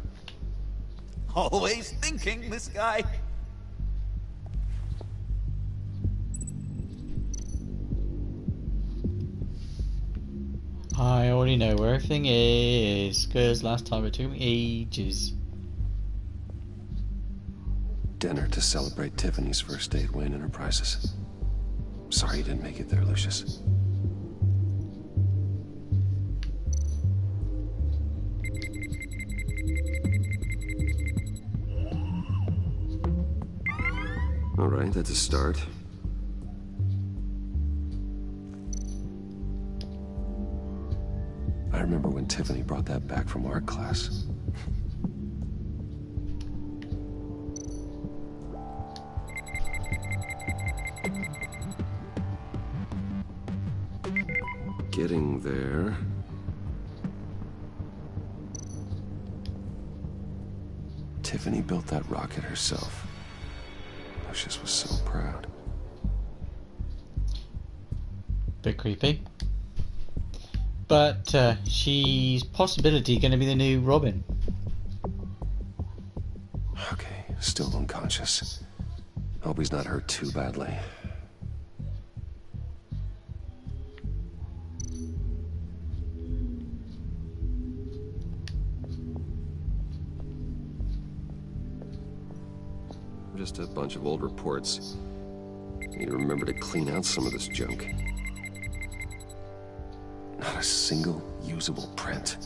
L: Always thinking, this guy.
A: I already know where everything is, because last time it took me ages.
B: Dinner to celebrate Tiffany's first day at Wayne Enterprises. Sorry you didn't make it there, Lucius. All right, that's a start. I remember when Tiffany brought that back from art class. Getting there. Tiffany built that rocket herself. Lucius was so proud.
A: Bit creepy. But she's possibility going to be the new Robin.
B: Okay, still unconscious. Hope he's not hurt too badly. Just a bunch of old reports. Need to remember to clean out some of this junk. Not a single usable print.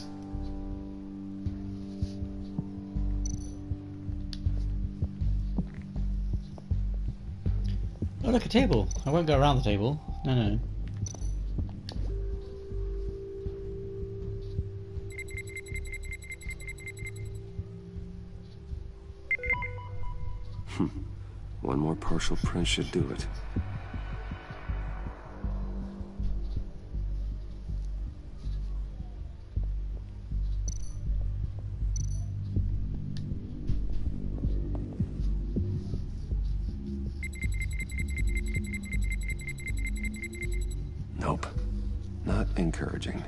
A: Oh, look, a table. I won't go around the table. No, no.
B: One more partial print should do it. Nope. Not encouraging.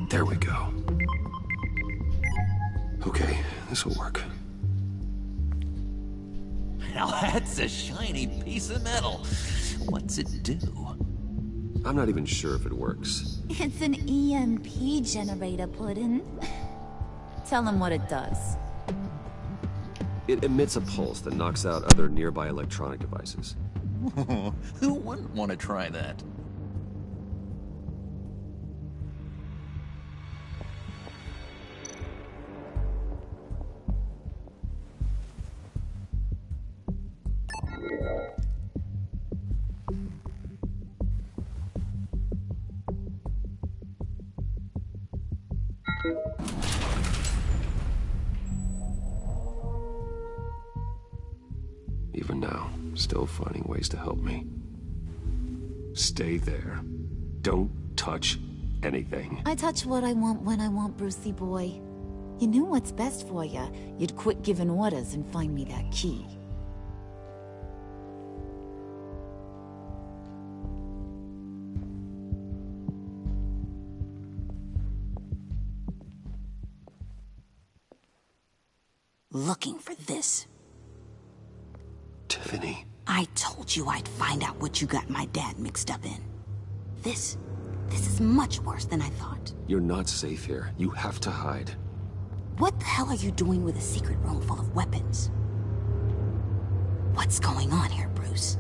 B: There we go. Okay, this will work.
L: Now that's a shiny piece of metal. What's it do?
B: I'm not even sure if it works.
N: It's an EMP generator, Puddin'. Tell him what it does.
B: It emits a pulse that knocks out other nearby electronic devices.
L: Who wouldn't want to try that?
B: Even now, still finding ways to help me. Stay there. Don't touch anything.
N: I touch what I want when I want, Brucey boy. You knew what's best for you. You'd quit giving orders and find me that key.
Q: Looking for this.
B: Tiffany.
Q: I told you I'd find out what you got my dad mixed up in. This is much worse than I thought.
B: You're not safe here. You have to hide.
Q: What the hell are you doing with a secret room full of weapons? What's going on here, Bruce?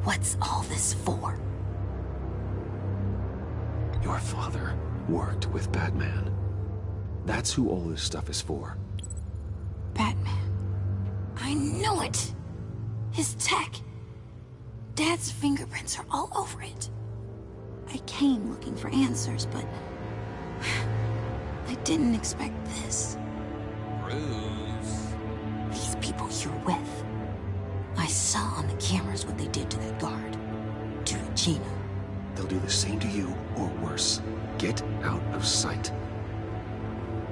Q: What's all this for?
B: Your father worked with Batman. That's who all this stuff is for.
Q: Batman. I knew it! His tech. Dad's fingerprints are all over it. I came looking for answers, but I didn't expect this.
L: Bruce.
Q: These people you're with. I saw on the cameras what they did to that guard. To Regina.
B: They'll do the same to you, or worse. Get out of sight.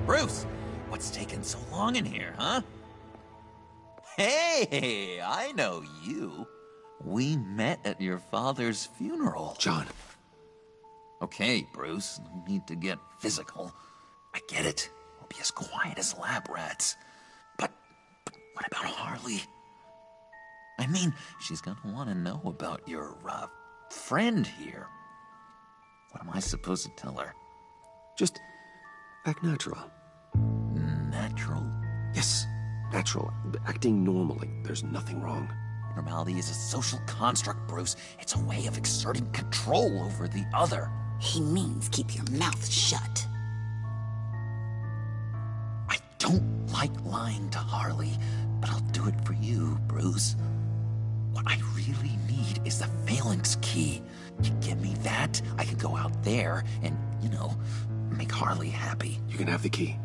L: Bruce, what's taking so long in here, huh? Hey, I know you. We met at your father's funeral.
B: John.
L: Okay, Bruce, no need to get physical. I get it. We'll be as quiet as lab rats. But what about Harley? I mean, she's gonna want to know about your, friend here. What am I supposed to tell her?
B: Just act natural.
L: Natural?
B: Yes, natural. Acting normally. There's nothing wrong.
L: Normality is a social construct, Bruce. It's a way of exerting control over the other.
Q: He means keep your mouth shut.
L: I don't like lying to Harley, but I'll do it for you, Bruce. What I really need is the phalanx key. You give me that, I can go out there and, make Harley happy.
B: You can have the key.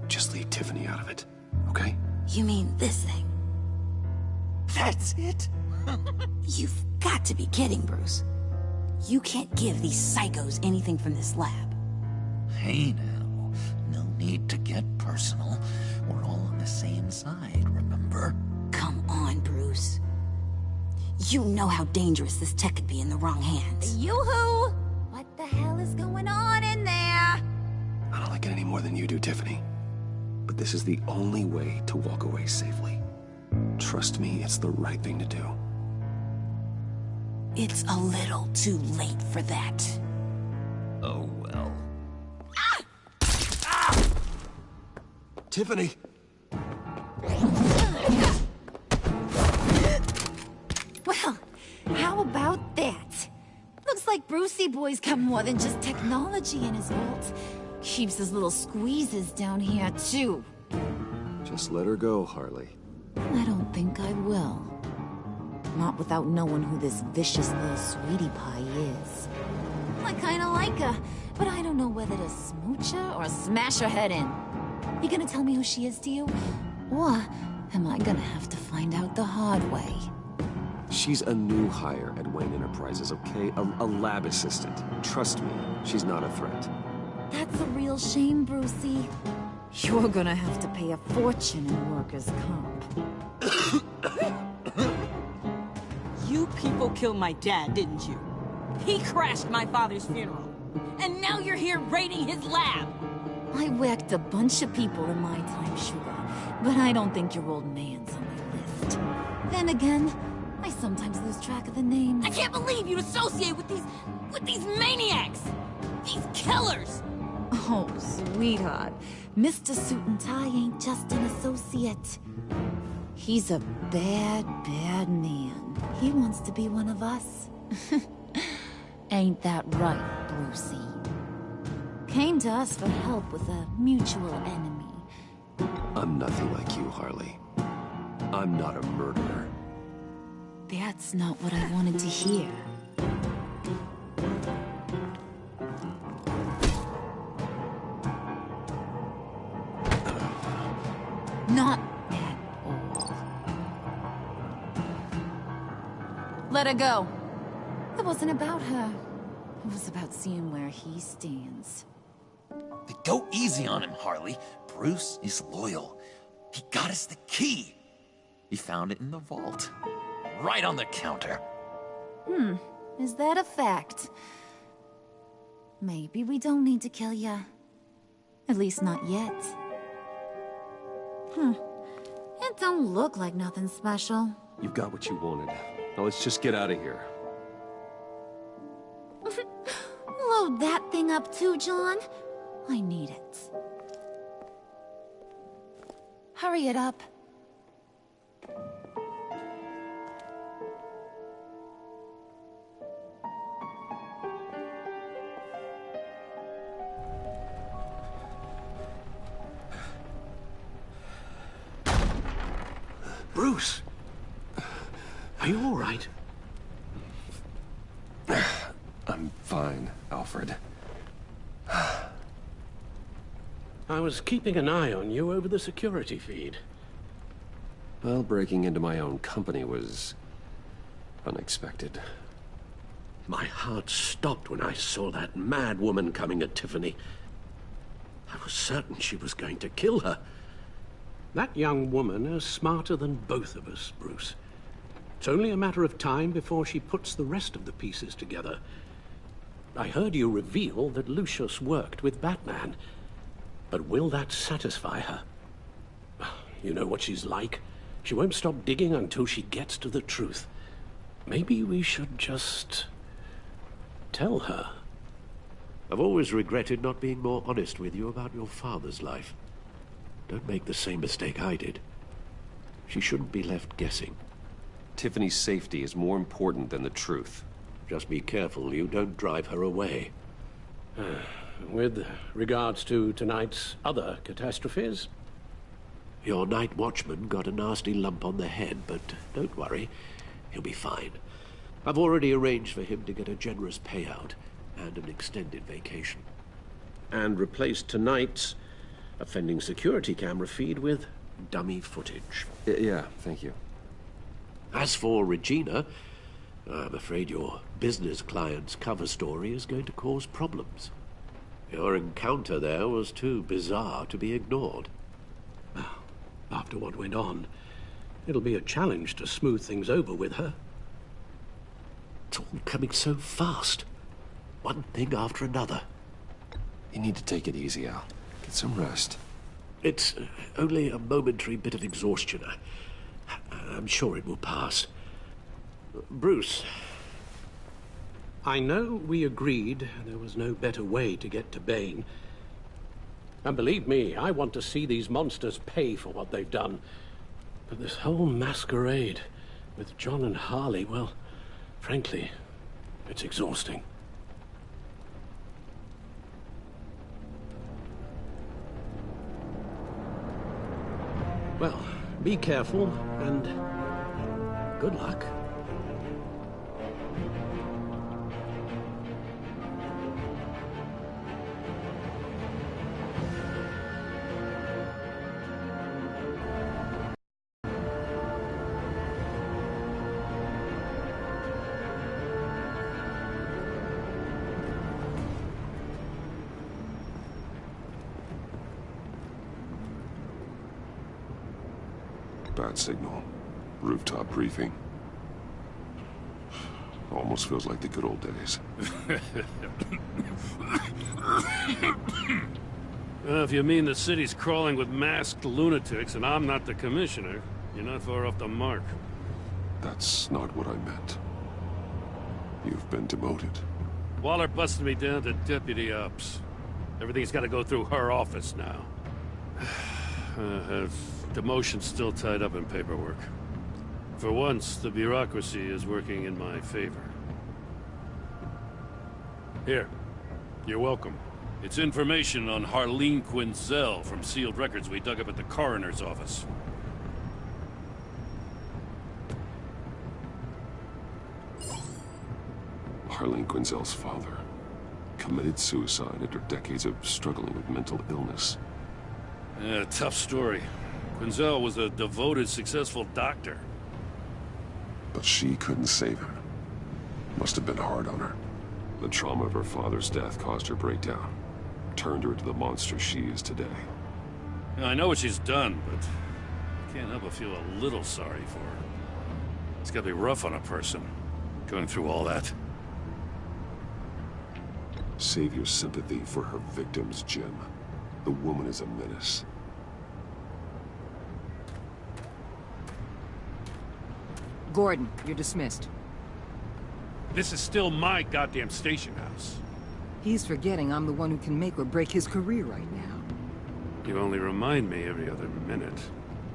B: Just leave Tiffany out of it, okay?
Q: You mean this thing?
L: That's it?
Q: You've got to be kidding, Bruce. You can't give these psychos anything from this lab.
L: Hey now, no need to get personal. We're all on the same side, remember?
Q: Come on, Bruce. You know how dangerous this tech could be in the wrong hands.
N: Yoo-hoo! What the hell is going on in there?
B: I don't like it any more than you do, Tiffany. But this is the only way to walk away safely. Trust me, it's the right thing to do.
Q: It's a little too late for that.
L: Oh, well.
B: Tiffany!
N: Well, how about that? Looks like Brucey Boy's got more than just technology in his vault. Keeps his little squeezes down here, too.
B: Just let her go, Harley.
N: I don't think I will. Not without knowing who this vicious little sweetie pie is. I kinda like her, but I don't know whether to smooch her or smash her head in. You gonna tell me who she is to you? Or am I gonna have to find out the hard way?
B: She's a new hire at Wayne Enterprises, okay? A lab assistant. Trust me, she's not a threat.
N: That's a real shame, Brucey. You're gonna have to pay a fortune in workers' comp.
E: You people killed my dad, didn't you? He crashed my father's funeral. And now you're here raiding his lab!
N: I whacked a bunch of people in my time, Sugar, but I don't think your old man's on my list. Then again, I sometimes lose track of the names.
E: I can't believe you'd associate with these maniacs! These killers!
N: Oh, sweetheart. Mr. Suit and Tie ain't just an associate. He's a bad, bad man. He wants to be one of us. Ain't that right, Brucey? Came to us for help with a mutual enemy.
B: I'm nothing like you, Harley. I'm not a murderer.
N: That's not what I wanted to hear. Not at all. Let her go. It wasn't about her. It was about seeing where he stands.
L: Go easy on him, Harley. Bruce is loyal. He got us the key. He found it in the vault. Right on the counter.
N: Is that a fact? Maybe we don't need to kill ya. At least not yet. It don't look like nothing special.
B: You've got what you wanted. Now let's just get out of here.
N: Load that thing up too, John. I need it. Hurry it up.
K: Bruce! Are you all right?
B: I'm fine, Alfred.
K: I was keeping an eye on you over the security feed.
B: Well, breaking into my own company was unexpected.
K: My heart stopped when I saw that mad woman coming at Tiffany. I was certain she was going to kill her. That young woman is smarter than both of us, Bruce. It's only a matter of time before she puts the rest of the pieces together. I heard you reveal that Lucius worked with Batman. But will that satisfy her? You know what she's like. She won't stop digging until she gets to the truth. Maybe we should just tell her.
R: I've always regretted not being more honest with you about your father's life. Don't make the same mistake I did. She shouldn't be left guessing.
B: Tiffany's safety is more important than the truth.
R: Just be careful you don't drive her away.
K: With regards to tonight's other catastrophes?
R: Your night watchman got a nasty lump on the head, but don't worry. He'll be fine. I've already arranged for him to get a generous payout and an extended vacation.
K: And replaced tonight's offending security camera feed with dummy footage.
B: Yeah, thank you.
R: As for Regina, I'm afraid your business client's cover story is going to cause problems. Your encounter there was too bizarre to be ignored.
K: Well, after what went on, it'll be a challenge to smooth things over with her.
R: It's all coming so fast. One thing after another.
B: You need to take it easy, Al. Get some rest.
R: It's only a momentary bit of exhaustion. I'm sure it will pass. Bruce.
K: I know we agreed there was no better way to get to Bane. And believe me, I want to see these monsters pay for what they've done. But this whole masquerade with John and Harley, well, frankly, it's exhausting. Well, be careful and good luck.
B: Bat signal. Rooftop briefing. Almost feels like the good old days.
D: If you mean the city's crawling with masked lunatics and I'm not the commissioner, you're not far off the mark.
B: That's not what I meant. You've been demoted.
D: Waller busted me down to deputy ops. Everything's got to go through her office now. Demotion's still tied up in paperwork. For once, the bureaucracy is working in my favor. Here. You're welcome. It's information on Harleen Quinzel from sealed records we dug up at the coroner's office.
B: Harleen Quinzel's father committed suicide after decades of struggling with mental illness.
D: Yeah, tough story. Quinzel was a devoted, successful doctor.
B: But she couldn't save him. Must have been hard on her. The trauma of her father's death caused her breakdown. Turned her into the monster she is today.
D: I know what she's done, but I can't help but feel a little sorry for her. It's gotta be rough on a person, going through all that.
B: Save your sympathy for her victims, Jim. The woman is a menace.
C: Gordon, you're dismissed.
D: This is still my goddamn station house.
C: He's forgetting I'm the one who can make or break his career right now.
D: You only remind me every other minute.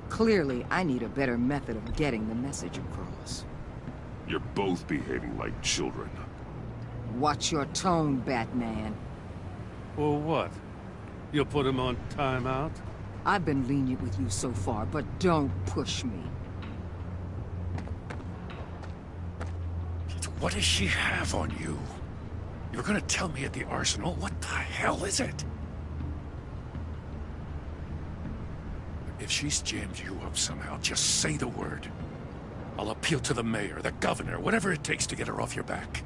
C: Clearly, I need a better method of getting the message across.
B: You're both behaving like children.
C: Watch your tone, Batman.
D: Well, what? You'll put him on timeout?
C: I've been lenient with you so far, but don't push me.
H: What does she have on you? You're gonna tell me at the arsenal? What the hell is it? If she's jammed you up somehow, just say the word. I'll appeal to the mayor, the governor, whatever it takes to get her off your back.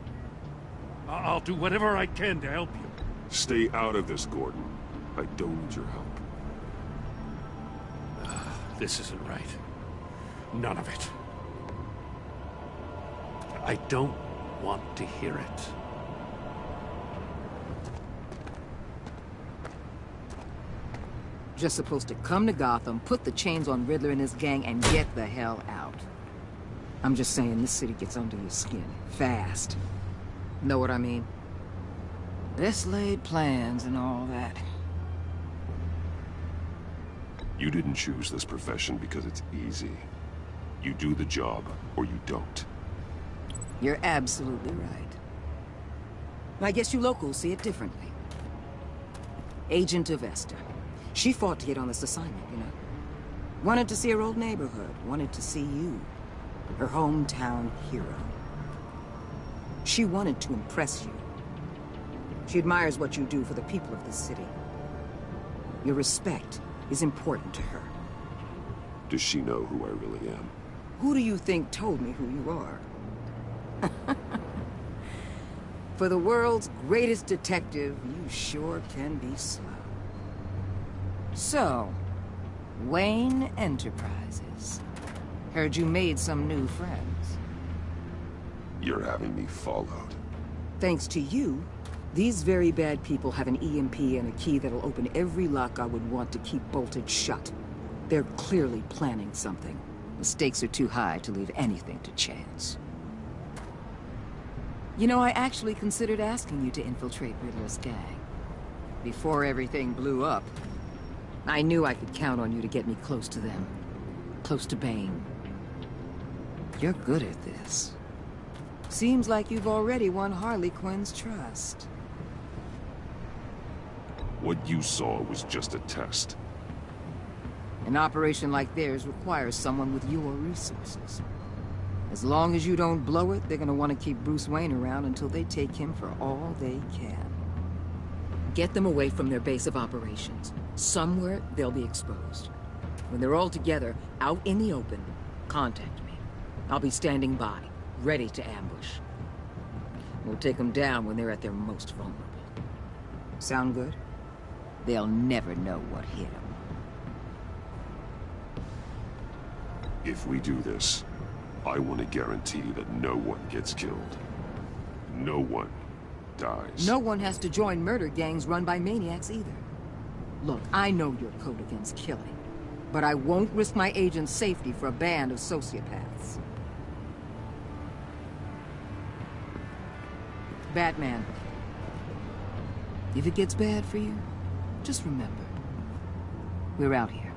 D: I'll do whatever I can to help you.
B: Stay out of this, Gordon. I don't need your help.
D: This isn't right. None of it. I don't want to hear it.
C: Just supposed to come to Gotham, put the chains on Riddler and his gang, and get the hell out. I'm just saying, this city gets under your skin. Fast. Know what I mean? Best laid plans and all that.
B: You didn't choose this profession because it's easy. You do the job, or you don't.
C: You're absolutely right. I guess you locals see it differently. Agent of Esther. She fought to get on this assignment, you know. Wanted to see her old neighborhood. Wanted to see you. Her hometown hero. She wanted to impress you. She admires what you do for the people of this city. Your respect is important to her.
B: Does she know who I really am?
C: Who do you think told me who you are? For the world's greatest detective, you sure can be slow. So, Wayne Enterprises. Heard you made some new friends.
B: You're having me followed.
C: Thanks to you, these very bad people have an EMP and a key that'll open every lock I would want to keep bolted shut. They're clearly planning something. The stakes are too high to leave anything to chance. You know, I actually considered asking you to infiltrate Riddler's gang. Before everything blew up, I knew I could count on you to get me close to them. Close to Bane. You're good at this. Seems like you've already won Harley Quinn's trust.
B: What you saw was just a test.
C: An operation like theirs requires someone with your resources. As long as you don't blow it, they're gonna want to keep Bruce Wayne around until they take him for all they can. Get them away from their base of operations. Somewhere they'll be exposed. When they're all together, out in the open, contact me. I'll be standing by, ready to ambush. We'll take them down when they're at their most vulnerable. Sound good? They'll never know what hit them.
B: If we do this, I want to guarantee that no one gets killed. No one dies.
C: No one has to join murder gangs run by maniacs either. Look, I know your code against killing, but I won't risk my agent's safety for a band of sociopaths. Batman, if it gets bad for you, just remember, we're out here.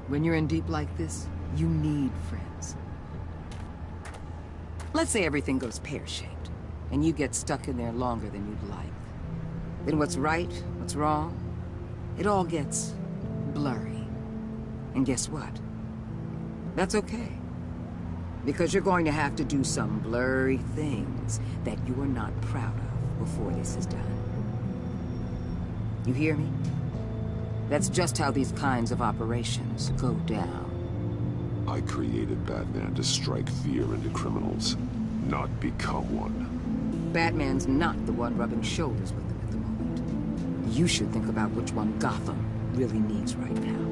C: When you're in deep like this, you need friends. Let's say everything goes pear-shaped, and you get stuck in there longer than you'd like. Then what's right, what's wrong, it all gets blurry. And guess what? That's okay. Because you're going to have to do some blurry things that you are not proud of before this is done. You hear me? That's just how these kinds of operations go down.
B: I created Batman to strike fear into criminals, not become one.
C: Batman's not the one rubbing shoulders with them at the moment. You should think about which one Gotham really needs right now.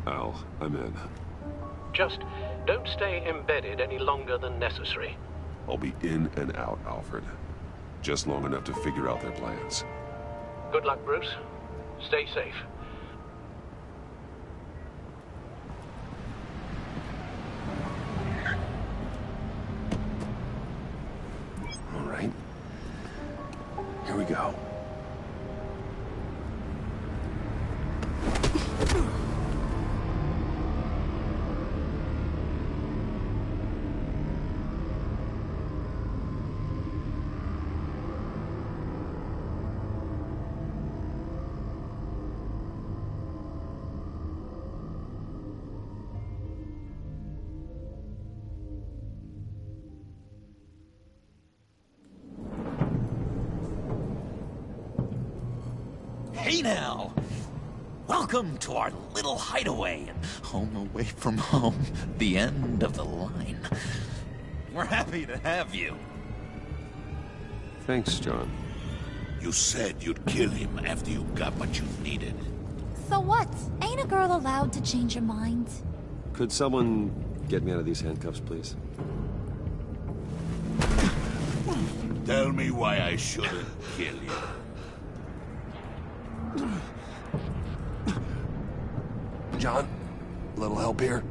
B: Al, I'm in.
K: Just don't stay embedded any longer than necessary.
B: I'll be in and out, Alfred. Just long enough to figure out their plans.
K: Good luck, Bruce. Stay safe.
B: All right. Here we go.
L: Hey now! Welcome to our little hideaway and home away from home. The end of the line. We're happy to have you.
B: Thanks, John.
H: You said you'd kill him after you got what you needed.
N: So what? Ain't a girl allowed to change her mind?
B: Could someone get me out of these handcuffs, please?
H: Tell me why I shouldn't kill you.
B: John, a little help here?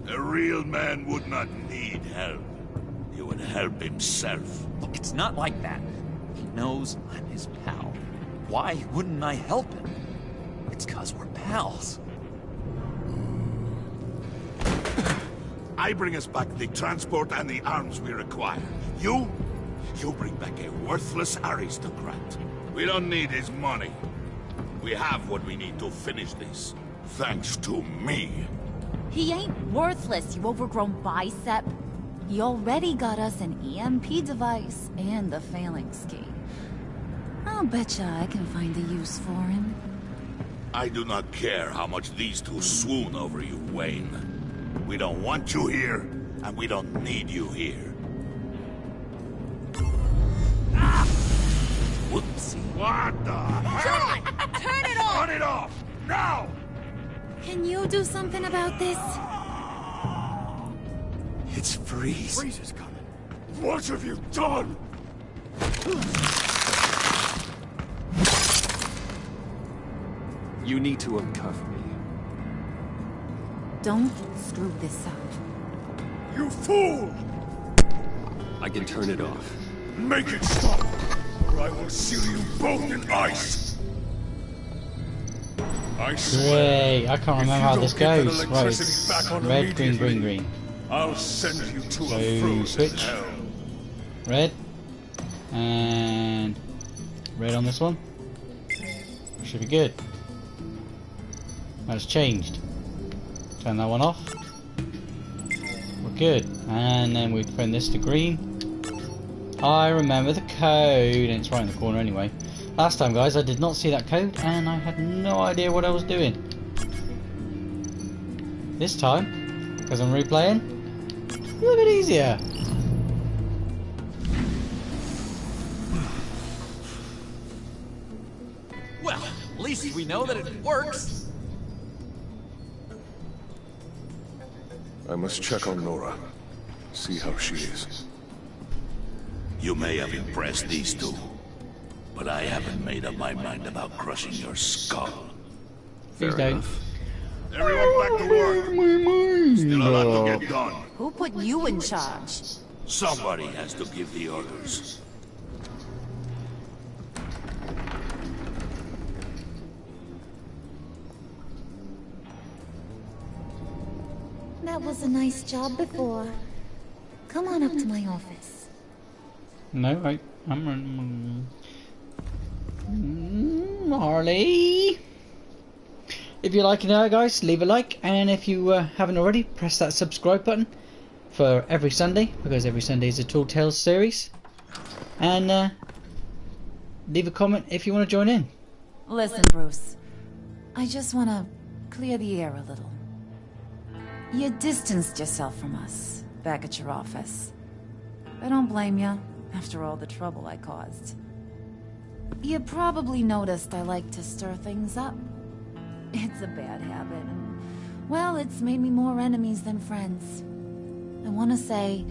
H: A real man would not need help. He would help himself.
L: Look, it's not like that. He knows I'm his pal. Why wouldn't I help him? It's 'cause we're pals.
H: I bring us back the transport and the arms we require. You bring back a worthless aristocrat. We don't need his money. We have what we need to finish this. Thanks to me.
N: He ain't worthless, you overgrown bicep. He already got us an EMP device and the phalanx key. I'll betcha I can find a use for him.
H: I do not care how much these two swoon over you, Wayne. We don't want you here, and we don't need you here.
L: Whoopsie.
H: What the heck?
N: John! Turn it off!
H: Turn it off! Now!
N: Can you do something about this?
L: It's Freeze.
H: Freeze is coming. What have you done?
B: You need to uncuff me.
N: Don't screw this up.
H: You fool!
B: I can turn it off.
H: Make it stop, or I will seal you both in ice! I swear,
A: Great, I can't remember how this goes. Right, it's red, green, green, green.
H: I'll send you to
A: So,
H: a frozen
A: switch.
H: hell.
A: Red. And red on this one. Should be good. That's changed. Turn that one off. We're good. And then we turn this to green. I remember the code, and it's right in the corner anyway. Last time, guys, I did not see that code, and I had no idea what I was doing. This time, because I'm replaying, a little bit easier.
S: Well, at least we know that it works.
H: I must check on Nora. See how she is.
T: You may have impressed these two, but I haven't made up my mind about crushing your skull.
A: Fair enough.
H: Everyone back to work. Still a lot to get done.
E: Who put you in charge?
T: Somebody has to give the orders.
N: That was a nice job before. Come on up to my office.
A: No, I'm Harley. If you're liking it, guys, leave a like, and if you haven't already, press that subscribe button for every Sunday, because every Sunday is a Tall Tales series. And leave a comment if you want to join in.
N: Listen, Bruce. I just want to clear the air a little. You distanced yourself from us back at your office. I don't blame you, after all the trouble I caused. You probably noticed I like to stir things up. It's a bad habit, and, well, it's made me more enemies than friends. I want to say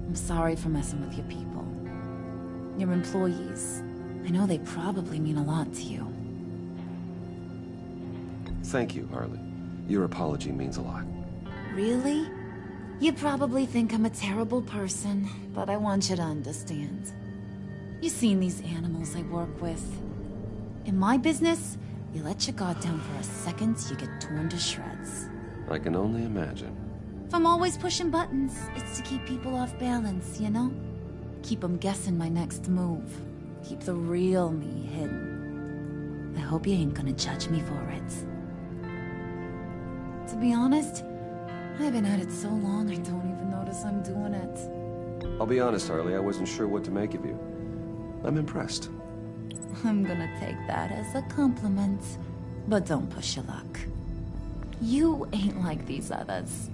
N: I'm sorry for messing with your people. Your employees. I know they probably mean a lot to you.
B: Thank you, Harley. Your apology means a lot.
N: Really? You probably think I'm a terrible person, but I want you to understand. You've seen these animals I work with. In my business, you let your guard down for a second, you get torn to shreds.
B: I can only imagine.
N: If I'm always pushing buttons, it's to keep people off balance, you know? Keep them guessing my next move. Keep the real me hidden. I hope you ain't gonna judge me for it. To be honest, I've been at it so long I don't even notice I'm doing it.
B: I'll be honest, Harley, I wasn't sure what to make of you. I'm impressed.
N: I'm gonna take that as a compliment. But don't push your luck. You ain't like these others.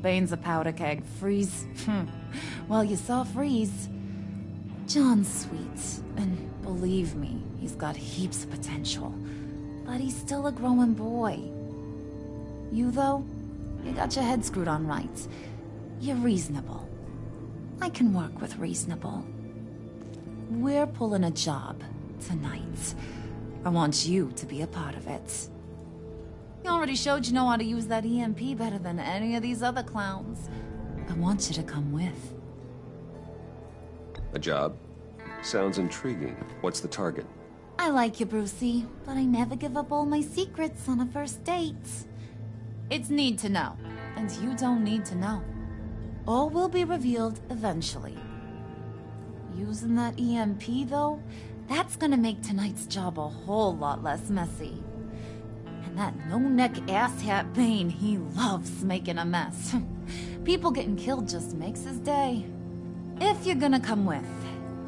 N: Bane's a powder keg. Freeze. Well, you saw Freeze. John's sweet. And believe me, he's got heaps of potential. But he's still a growing boy. You, though? You got your head screwed on right. You're reasonable. I can work with reasonable. We're pulling a job tonight. I want you to be a part of it. You already showed you know how to use that EMP better than any of these other clowns. I want you to come with.
B: A job? Sounds intriguing. What's the target?
N: I like you, Brucey, but I never give up all my secrets on a first date. It's need to know, and you don't need to know. All will be revealed eventually. Using that EMP, though, that's gonna make tonight's job a whole lot less messy. And that no-neck asshat Bane, he loves making a mess. People getting killed just makes his day. If you're gonna come with,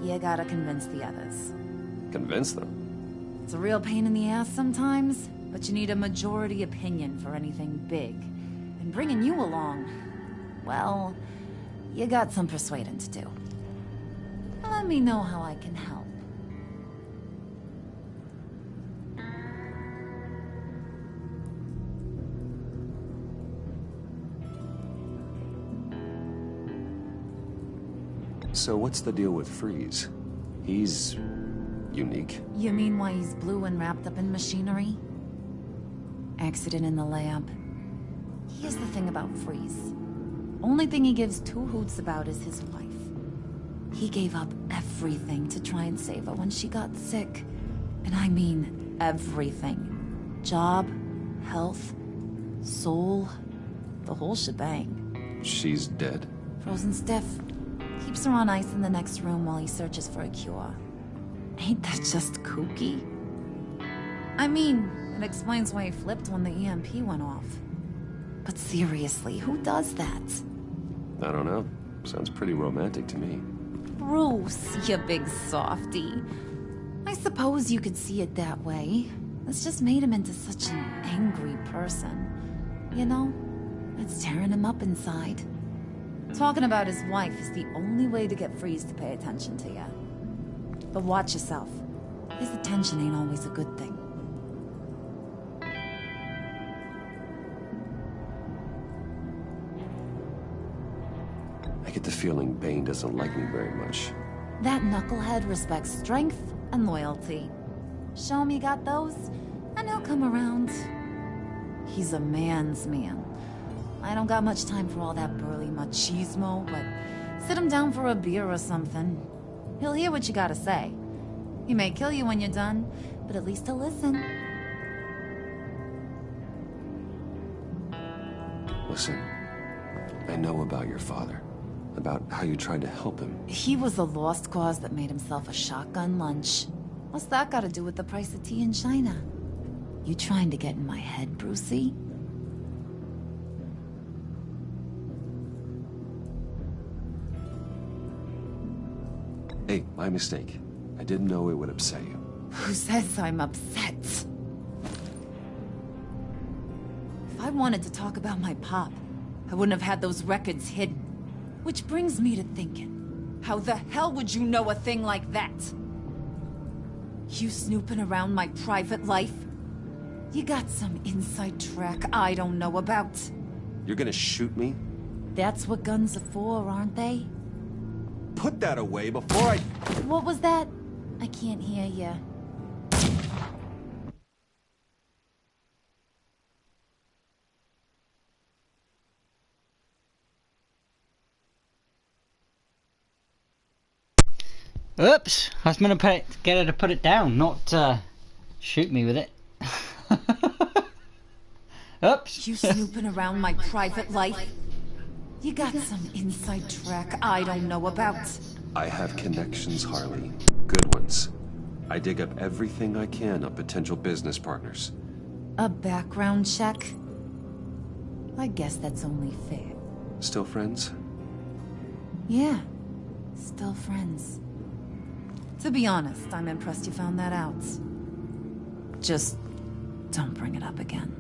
N: you gotta convince the others.
B: Convince them?
N: It's a real pain in the ass sometimes, but you need a majority opinion for anything big. And bringing you along, well, you got some persuading to do. Let me know how I can help.
B: So what's the deal with Freeze? He's unique.
N: You mean why he's blue and wrapped up in machinery? Accident in the lab. Here's the thing about Freeze. Only thing he gives two hoots about is his wife. He gave up everything to try and save her when she got sick. And I mean everything. Job, health, soul, the whole shebang.
B: She's dead?
N: Frozen stiff. Keeps her on ice in the next room while he searches for a cure. Ain't that just kooky? I mean, it explains why he flipped when the EMP went off. But seriously, who does that?
B: I don't know. Sounds pretty romantic to me.
N: Bruce, you big softy. I suppose you could see it that way. It's just made him into such an angry person. You know, it's tearing him up inside. Talking about his wife is the only way to get Freeze to pay attention to you. But watch yourself. His attention ain't always a good thing.
B: I get the feeling Bane doesn't like me very much.
N: That knucklehead respects strength and loyalty. Show him you got those, and he'll come around. He's a man's man. I don't got much time for all that burly machismo, but sit him down for a beer or something. He'll hear what you gotta say. He may kill you when you're done, but at least he'll listen.
B: Listen, I know about your father. About how you tried to help him.
N: He was a lost cause that made himself a shotgun lunch. What's that got to do with the price of tea in China? You trying to get in my head, Brucey?
B: Hey, my mistake. I didn't know it would upset you.
N: Who says I'm upset? If I wanted to talk about my pop, I wouldn't have had those records hidden. Which brings me to thinking, how the hell would you know a thing like that? You snooping around my private life? You got some inside track I don't know about.
B: You're gonna shoot me?
N: That's what guns are for, aren't they?
B: Put that away before I...
N: What was that? I can't hear ya.
A: Oops! I was gonna get her to put it down, not shoot me with it. Oops!
N: You snooping around my private life? You got some inside track I don't know about.
B: I have connections, Harley. Good ones. I dig up everything I can of potential business partners.
N: A background check? I guess that's only fair.
B: Still friends?
N: Yeah, still friends. To be honest, I'm impressed you found that out. Just don't bring it up again.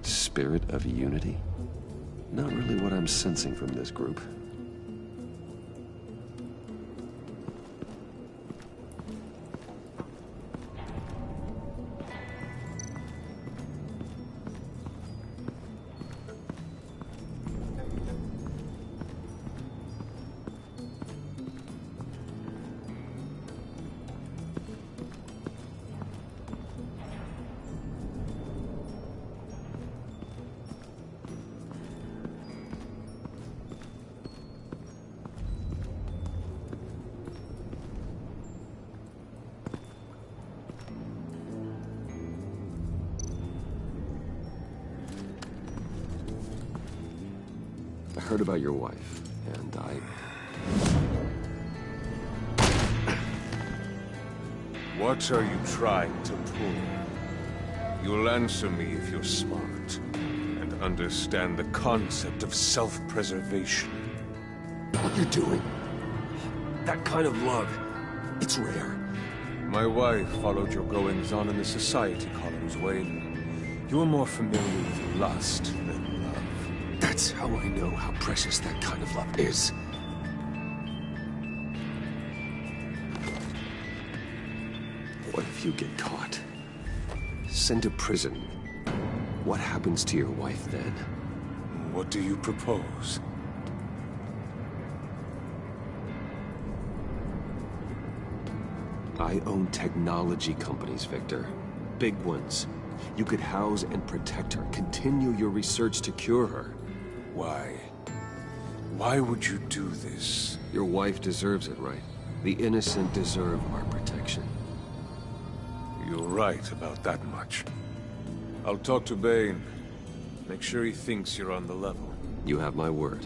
B: Spirit of unity? Not really what I'm sensing from this group. I heard about your wife, and
U: What are you trying to pull? You'll answer me if you're smart, and understand the concept of self-preservation.
B: What you're doing? That kind of love, it's rare.
U: My wife followed your goings-on in the society columns, Wayne. You are more familiar with lust than love.
B: That's how I know how precious that kind of love is. What if you get caught? Sent to prison. What happens to your wife then?
U: What do you propose?
B: I own technology companies, Victor. big ones. You could house and protect her, continue your research to cure her.
U: Why? Why would you do this?
B: Your wife deserves it, right? The innocent deserve our protection.
U: You're right about that much. I'll talk to Bane. Make sure he thinks you're on the level.
B: You have my word.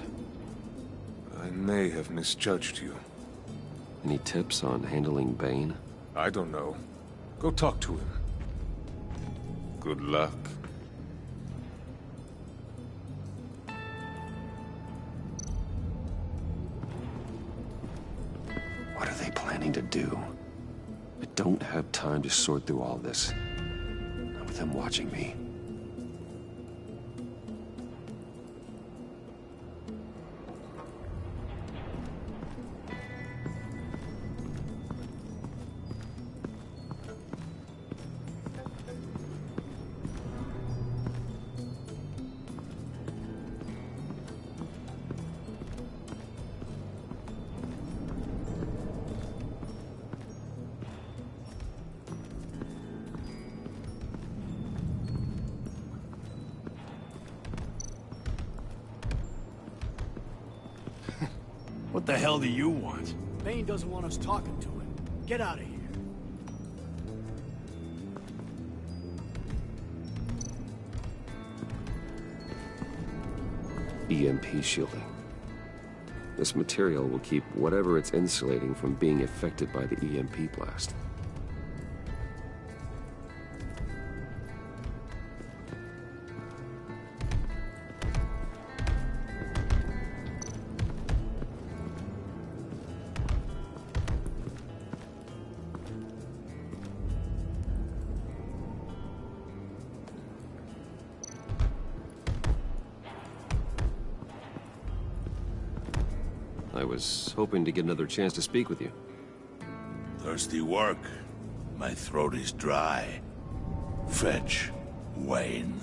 U: I may have misjudged you.
B: Any tips on handling Bane?
U: I don't know. Go talk to him. Good luck.
B: What are they planning to do? I don't have time to sort through all this. Not with them watching me.
F: What the hell do you want? Bane doesn't want us talking to him. Get out of here.
B: EMP shielding. This material will keep whatever it's insulating from being affected by the EMP blast. I was hoping to get another chance to speak with you.
T: Thirsty work. My throat is dry. Fetch Wayne.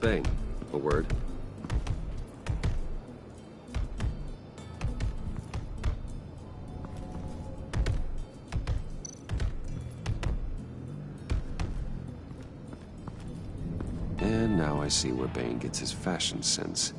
B: Bane, a word. And now I see where Bane gets his fashion sense.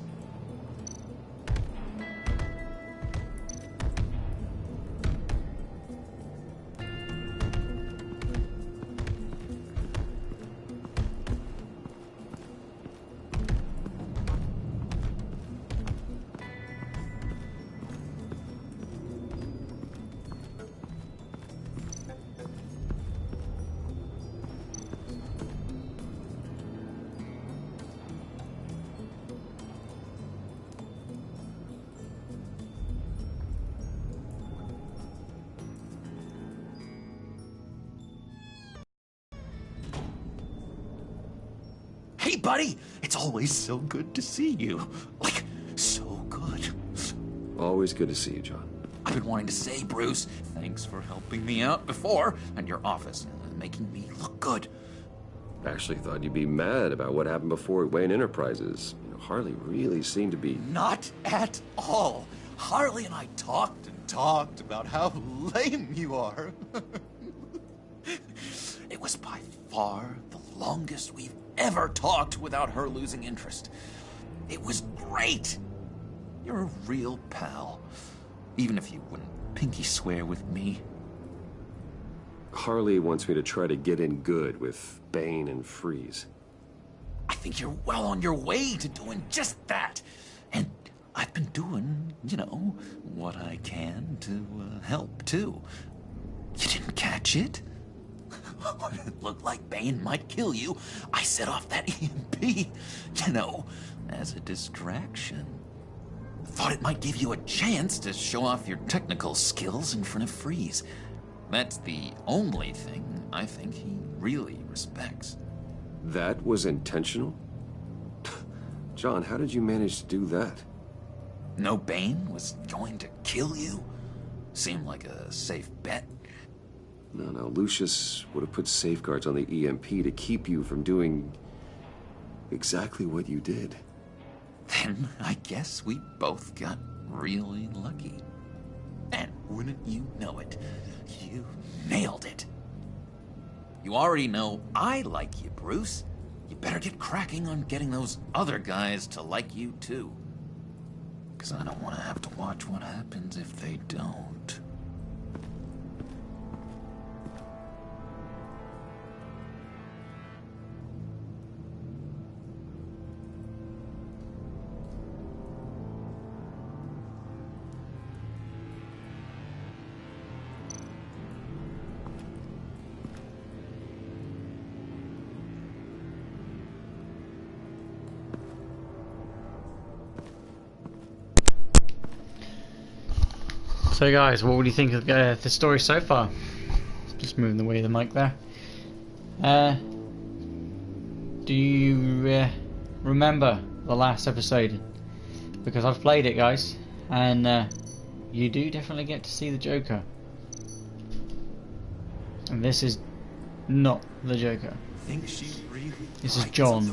L: Hey, buddy! It's always so good to see you. Like, so good.
B: Always good to see you, John.
L: I've been wanting to say, Bruce, thanks for helping me out before, and your office, making me look good.
B: Actually thought you'd be mad about what happened before at Wayne Enterprises. You know, Harley really seemed to be...
L: Not at all. Harley and I talked and talked about how lame you are. It was by far the longest we've ever talked without her losing interest. It was great. You're a real pal, even if you wouldn't pinky swear with me.
B: Harley wants me to try to get in good with Bane and Freeze.
L: I think you're well on your way to doing just that. And I've been doing, you know, what I can to help, too. You didn't catch it? It looked like Bane might kill you. I set off that EMP, you know, as a distraction. Thought it might give you a chance to show off your technical skills in front of Freeze. That's the only thing I think he really respects.
B: That was intentional? John, how did you manage to do that?
L: No Bane was going to kill you? Seemed like a safe bet.
B: No, Lucius would have put safeguards on the EMP to keep you from doing exactly what you did.
L: Then I guess we both got really lucky. And wouldn't you know it, you nailed it. You already know I like you, Bruce. You better get cracking on getting those other guys to like you too. 'Cause I don't want to have to watch what happens if they don't.
A: So guys, what would you think of the story so far? Just moving the way of the mic there. Do you remember the last episode? Because I've played it, guys, and you do definitely get to see the Joker. And this is not the Joker.
L: Think she really
A: This is John.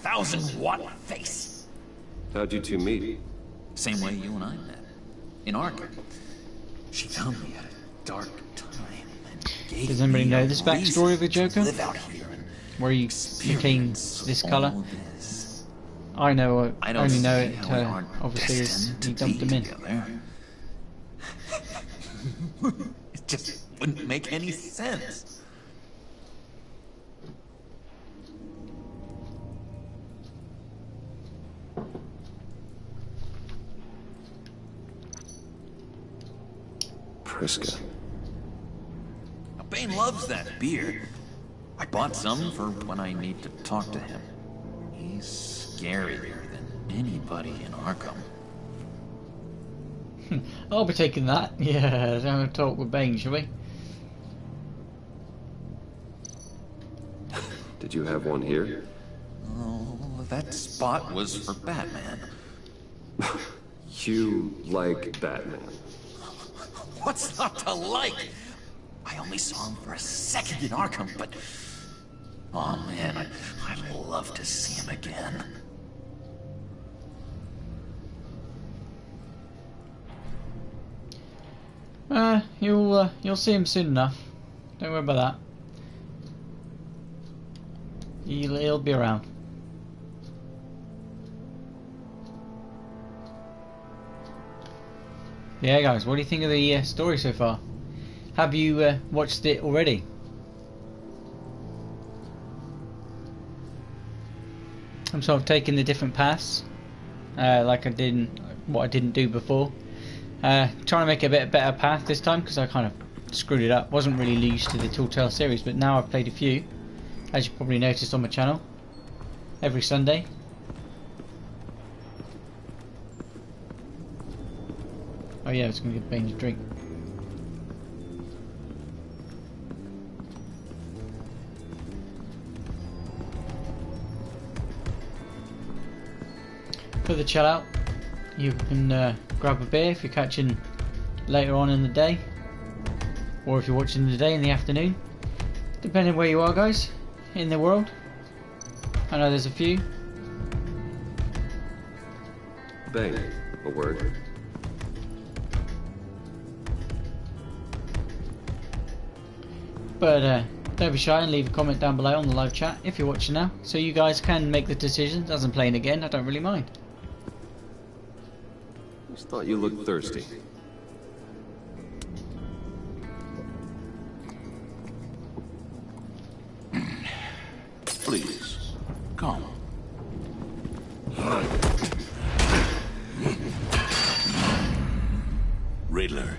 L: 1,000-watt face.
B: How'd you two meet?
L: Same way you and I met. In Arkham. She found me at a dark time and gave
A: Does anybody
L: me
A: know
L: a
A: this backstory of the
L: reason
A: Joker?
L: to live out here and
A: Where he became this colour? I know. I only know it. Obviously, as he dumped him in.
L: It just wouldn't make any sense.
B: Priska.
L: Now, Bane loves that beer. I bought some for when I need to talk to him. He's scarier than anybody in Arkham.
A: I'll be taking that. Yeah, have a talk with Bane, shall we?
B: Did you have one here?
L: Oh, that spot was for Batman.
B: You like Batman?
L: What's not to like? I only saw him for a second in Arkham, but... oh man, I'd love to see him again.
A: You'll see him soon enough. Don't worry about that. He'll be around. Yeah, guys, what do you think of the story so far? Have you watched it already? I'm sort of taking the different paths, like what I didn't do before. Trying to make a bit better path this time because I kind of screwed it up. Wasn't really used to the Telltale series, but now I've played a few, as you probably noticed on my channel, every Sunday. Oh yeah, I was going to give Bane a drink. For the chill out, you can grab a beer if you're catching later on in the day, or if you're watching the day in the afternoon, depending where you are, guys, in the world. I know there's a few.
B: Bane, a word.
A: But don't be shy and leave a comment down below on the live chat if you're watching now, so you guys can make the decisions. As I'm playing again, I don't really mind.
B: Just thought you looked thirsty.
T: Please, come. Riddler,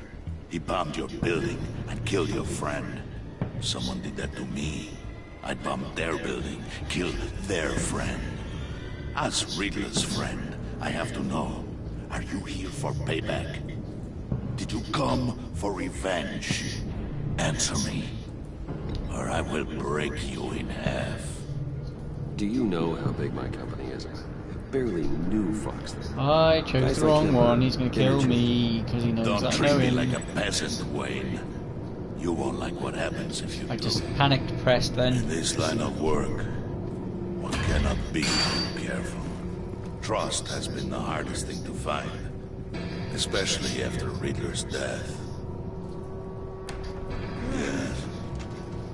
T: he bombed your building and killed your friend. Someone did that to me. I'd bomb their building, kill their friend. As Riddler's friend, I have to know, are you here for payback? Did you come for revenge? Answer me, or I will break you in half.
B: Do you know how big my company is? I barely knew Fox then.
A: I chose
B: Guys
A: the
B: like
A: wrong
B: him
A: one.
B: are
A: He's going to kill me because he knows
T: Don't
A: I
T: treat
A: know
T: me
A: him.
T: like a peasant, Wayne. You won't like what happens if you
A: I
T: do.
A: just panicked pressed then.
T: In this line of work, one cannot be too careful. Trust has been the hardest thing to find, especially after Riddler's death. Yes,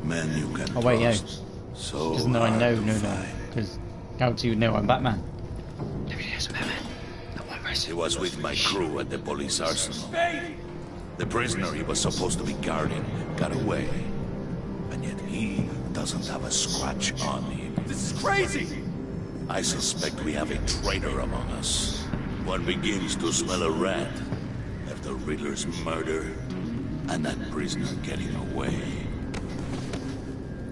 T: men you can
A: Oh wait,
T: trust.
A: no.
T: So
A: Because no, I
T: hard
A: know,
T: to
A: no.
T: find.
A: Because how do you know I'm Batman?
T: He was with my crew at the police arsenal. The prisoner he was supposed to be guarding got away. And yet he doesn't have a scratch on him.
F: This is crazy!
T: I suspect we have a traitor among us. One begins to smell a rat after Riddler's murder and that prisoner getting away.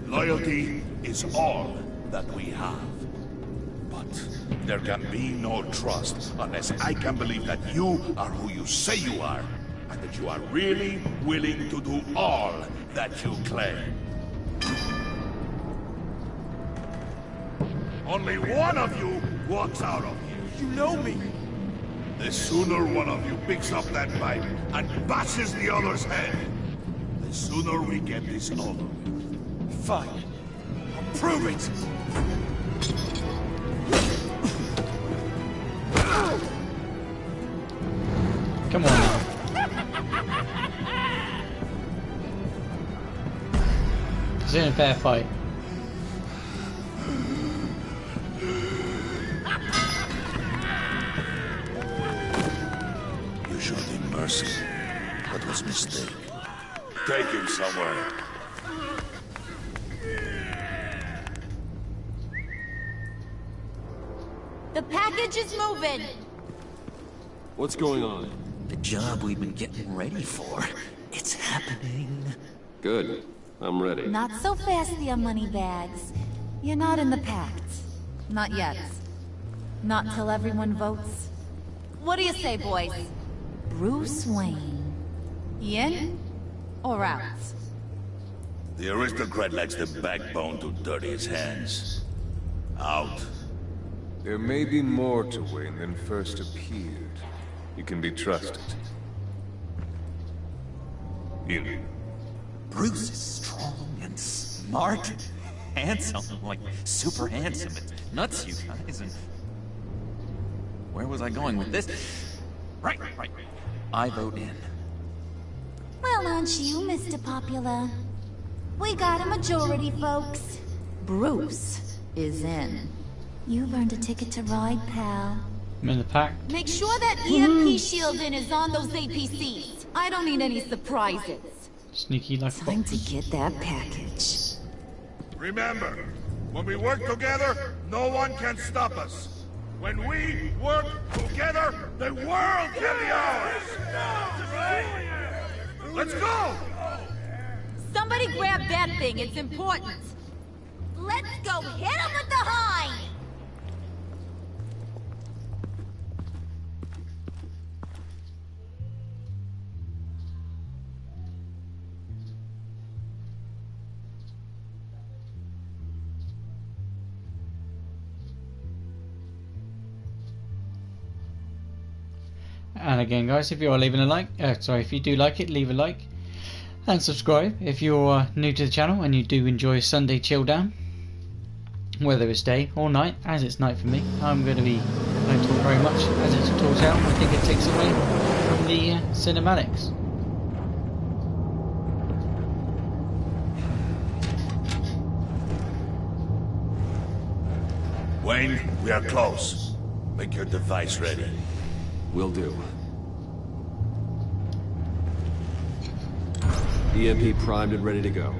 T: Loyalty is all that we have. But there can be no trust unless I can believe that you are who you say you are, and that you are really willing to do all that you claim. Only one of you walks out of here.
F: You know me!
T: The sooner one of you picks up that pipe and bashes the other's head, the sooner we get this over with.
F: Fine. I'll prove it!
A: Come on now. It's in a fair fight.
T: You showed him mercy. That was a mistake. Take him somewhere.
E: The package is moving.
B: What's going on?
L: The job we've been getting ready for. It's happening.
B: Good. I'm ready.
N: Not so fast, dear moneybags. You're not in the pact. Not yet. Not till everyone votes. What do you say, boys? Bruce Wayne. In or out?
T: The aristocrat lacks the backbone to dirty his hands. Out.
U: There may be more to Wayne than first appeared. You can be trusted. In.
L: Bruce is strong and smart. Handsome, like super handsome. It's nuts, you guys. And where was I going with this? Right. I vote in.
N: Well, aren't you, Mr. Popular? We got a majority, folks. Bruce is in. You've earned a ticket to ride, pal.
A: I'm in the pack.
E: Make sure that EMP shielding is on those APCs. I don't need any surprises.
A: Sneaky like
N: Time to get that package.
T: Remember, when we work together, no one can stop us. When we work together, the world can be ours! Let's go!
E: Somebody grab that thing, it's important. Let's go hit him with the hind!
A: And again, guys, if you are leaving a like, if you do like it, leave a like and subscribe if you're new to the channel and you do enjoy Sunday chill down, whether it's day or night. As it's night for me, I'm going to be don't talk very much as it's talks out. I think it takes away from the cinematics.
T: Wayne, we are close. Make your device ready.
B: Will do. EMP primed and ready to go.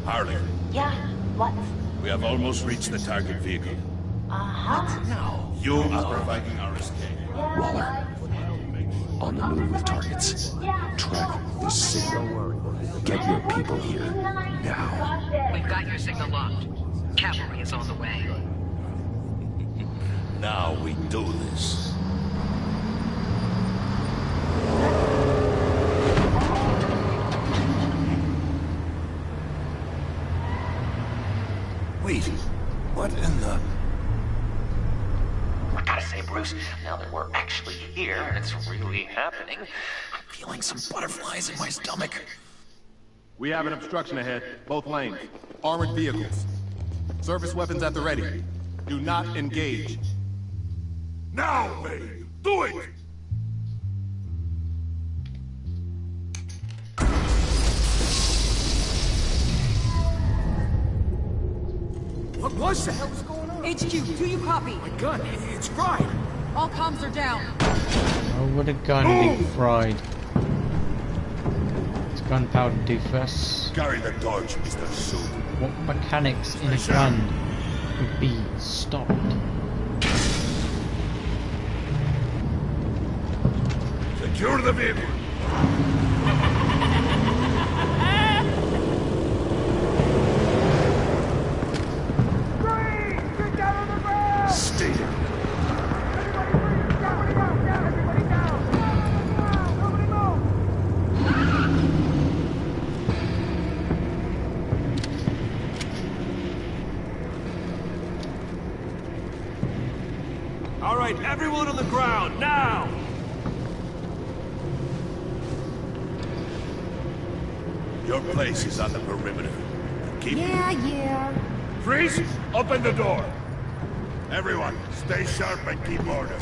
T: Harley,
J: Yeah, what?
T: we have almost reached the target vehicle.
J: Uh-huh.
T: You are providing our escape.
B: Waller. On the move with targets. Track this signal. Get your people here. Now.
G: We've got your signal locked. Cavalry is on the way.
T: Now we do this.
L: Wait, say, Bruce, now that we're actually here and it's really happening, I'm feeling some butterflies in my stomach.
M: We have an obstruction ahead, both lanes. Armored vehicles. Service weapons at the ready. Do not engage.
H: Now, Bane! Do it!
S: What was that? What was going on?
E: HQ, do you copy?
S: My gun, it's fried.
E: All comms are down.
A: Oh, would a gun be fried? What's gunpowder do first?
H: Carry the torch, Mr. Suit.
A: What mechanics in a gun would be stopped?
H: Secure the vehicle. Stay down.
F: All right, everyone on the ground, now!
H: Your place is on the perimeter. Keep
O: Yeah.
H: Freeze! Open the door! Everyone, stay sharp and keep order.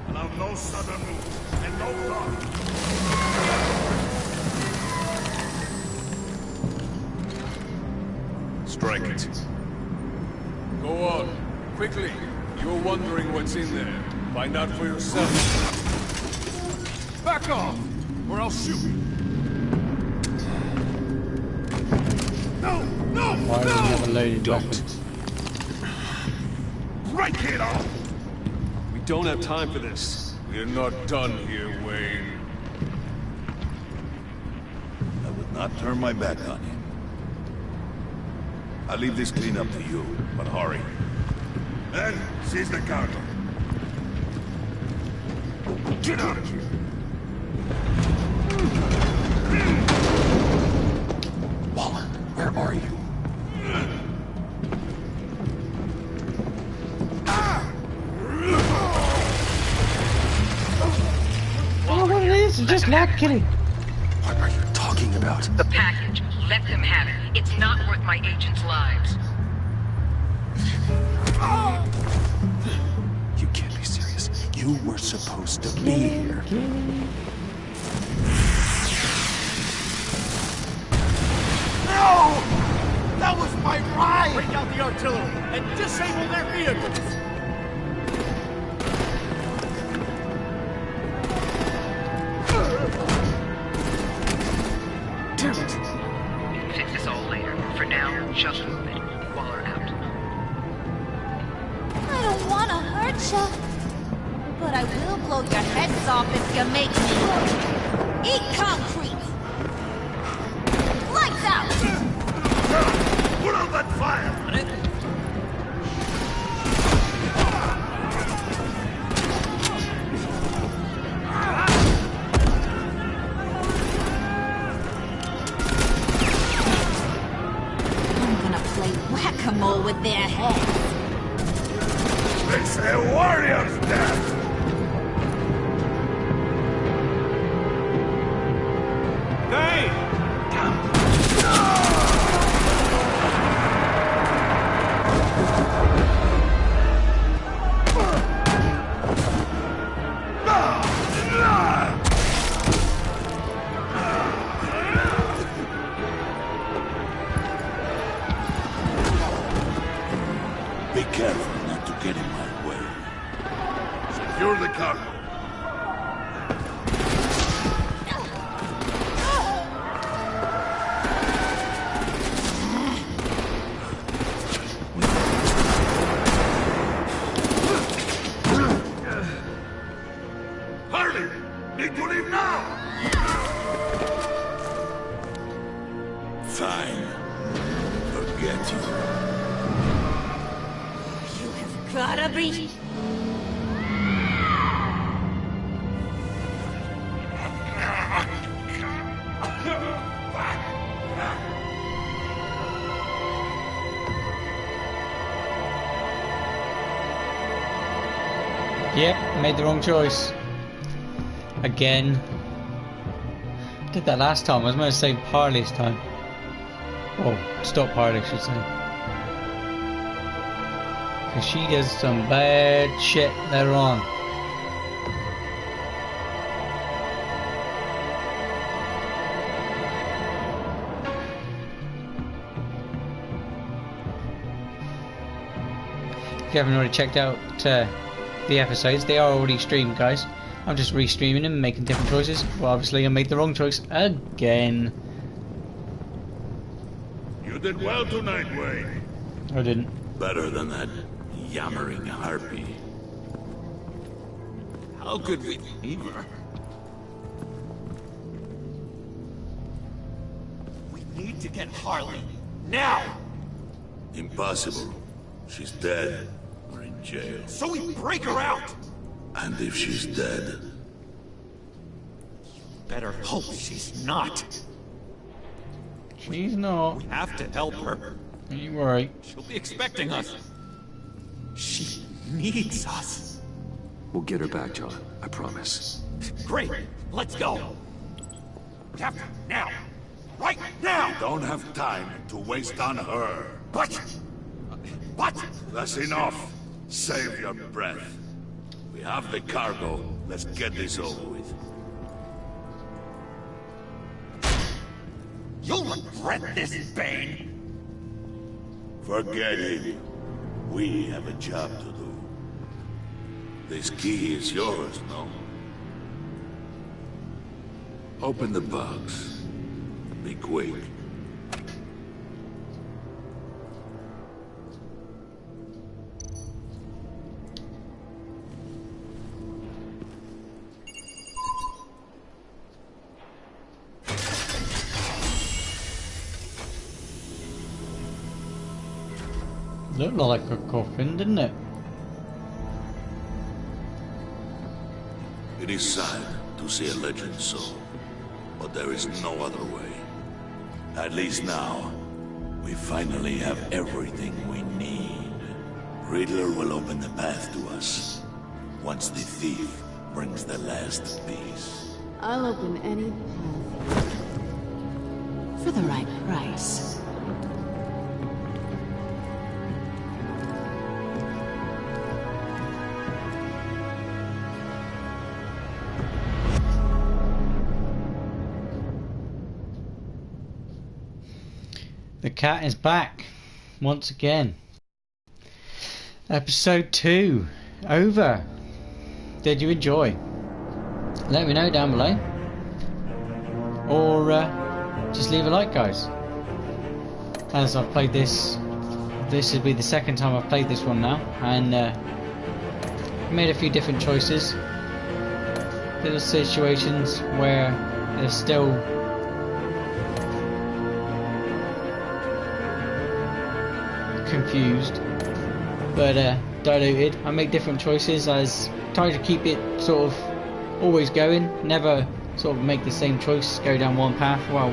H: Allow no sudden moves, and no talk.
U: Strike it.
F: Go on, quickly. You're wondering what's in there. Find out for yourself. Back off, or I'll shoot.
H: No!
A: Why do we have a loaded weapon?
H: Break it off!
F: We don't have time for this. We're not done here, Wayne.
H: I would not turn my back on him. I'll leave this clean up to you, but hurry. Then, seize the cargo. Get out of here!
L: Waller, where are you?
A: Oh, what it is? It's just not killing.
L: What are you talking about?
G: The package. Let them have it. It's not worth my agents' lives.
L: You can't be serious. You were supposed to be here.
S: No! That was my ride! Break out the artillery and disable their vehicles!
G: Damn it! Fix this all later. For now, just move it. Waller out.
O: I don't want to hurt ya, but I will blow your heads off if you make me. Eat concrete! Lights out!
H: Put out that fire!
O: I'm gonna play whack-a-mole with their heads.
H: It's a warrior's death!
F: Hey!
H: Be careful not to get in my way. Secure the cargo. Hurry! Need to leave now! Fine. Forget you.
O: Gotta be...
A: Yep, made the wrong choice. Again. Did that last time. I was going to say Parley this time. Oh, stop Parley, I should say. Because she does some bad shit later on. If you haven't already checked out the episodes, they are already streamed, guys. I'm just re-streaming them and making different choices. Well, obviously I made the wrong choice again.
H: You did well tonight, Wayne.
A: I didn't.
T: Better than that yammering harpy.
H: How could we leave her?
S: We need to get Harley. Now!
T: Impossible. She's dead or in jail.
S: So we break her out!
T: And if she's dead...
S: Better hope she's not.
A: She's not.
S: We have to help her.
A: Don't you worry.
S: She'll be expecting us. She needs us.
B: We'll get her back, John. I promise.
S: Great. Let's go. Captain, now. Right now!
H: We don't have time to waste on her.
S: But... What?
H: That's enough. Save your breath. We have the cargo. Let's get this over with.
S: You'll regret this, Bane!
H: Forget him. We have a job to do. This key is yours, no? Open the box. Be quick.
A: Looked like a coffin, didn't it?
H: It is sad to see a legend so, but there is no other way. At least now, we finally have everything we need. Riddler will open the path to us, once the thief brings the last piece.
I: I'll open any path for the right price.
A: The cat is back once again. Episode 2 over. Did you enjoy? Let me know down below, or just leave a like, guys. As I've played this will be the second time I've played this one now, and made a few different choices. There are situations where there's still confused, but diluted. I make different choices as try to keep it sort of always going, never sort of make the same choice, go down one path. Well,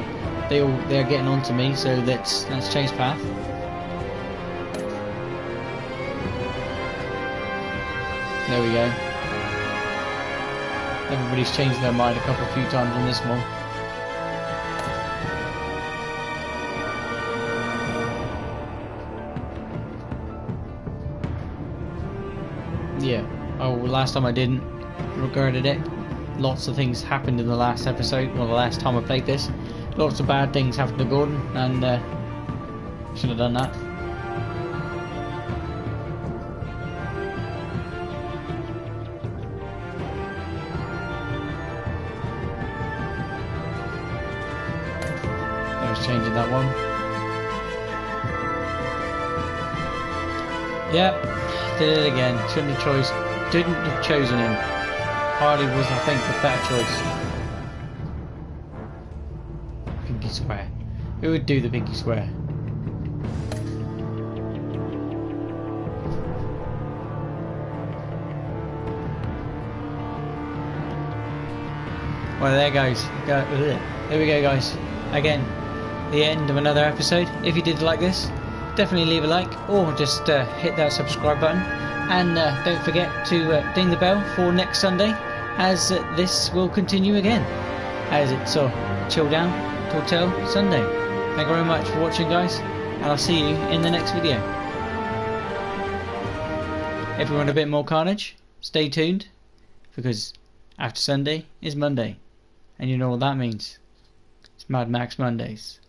A: they're getting on to me, so let's change path. There we go. Everybody's changed their mind a few times in this one. Yeah. Oh, last time I didn't. Regarded it. Lots of things happened in the last episode, well, the last time I played this. Lots of bad things happened to Gordon, and should have done that. I was changing that one. Yep. Did it again. Didn't have chosen him. Harley was, I think, the better choice. Pinky swear. Who would do the pinky swear? Well, there goes. There we go, guys. Again, the end of another episode. If you did like this, definitely leave a like, or just hit that subscribe button. And don't forget to ding the bell for next Sunday, as this will continue again, as it's Chill Down Till Tell Sunday. Thank you very much for watching, guys, and I'll see you in the next video. If you want a bit more carnage, stay tuned, because after Sunday is Monday, and you know what that means. It's Mad Max Mondays.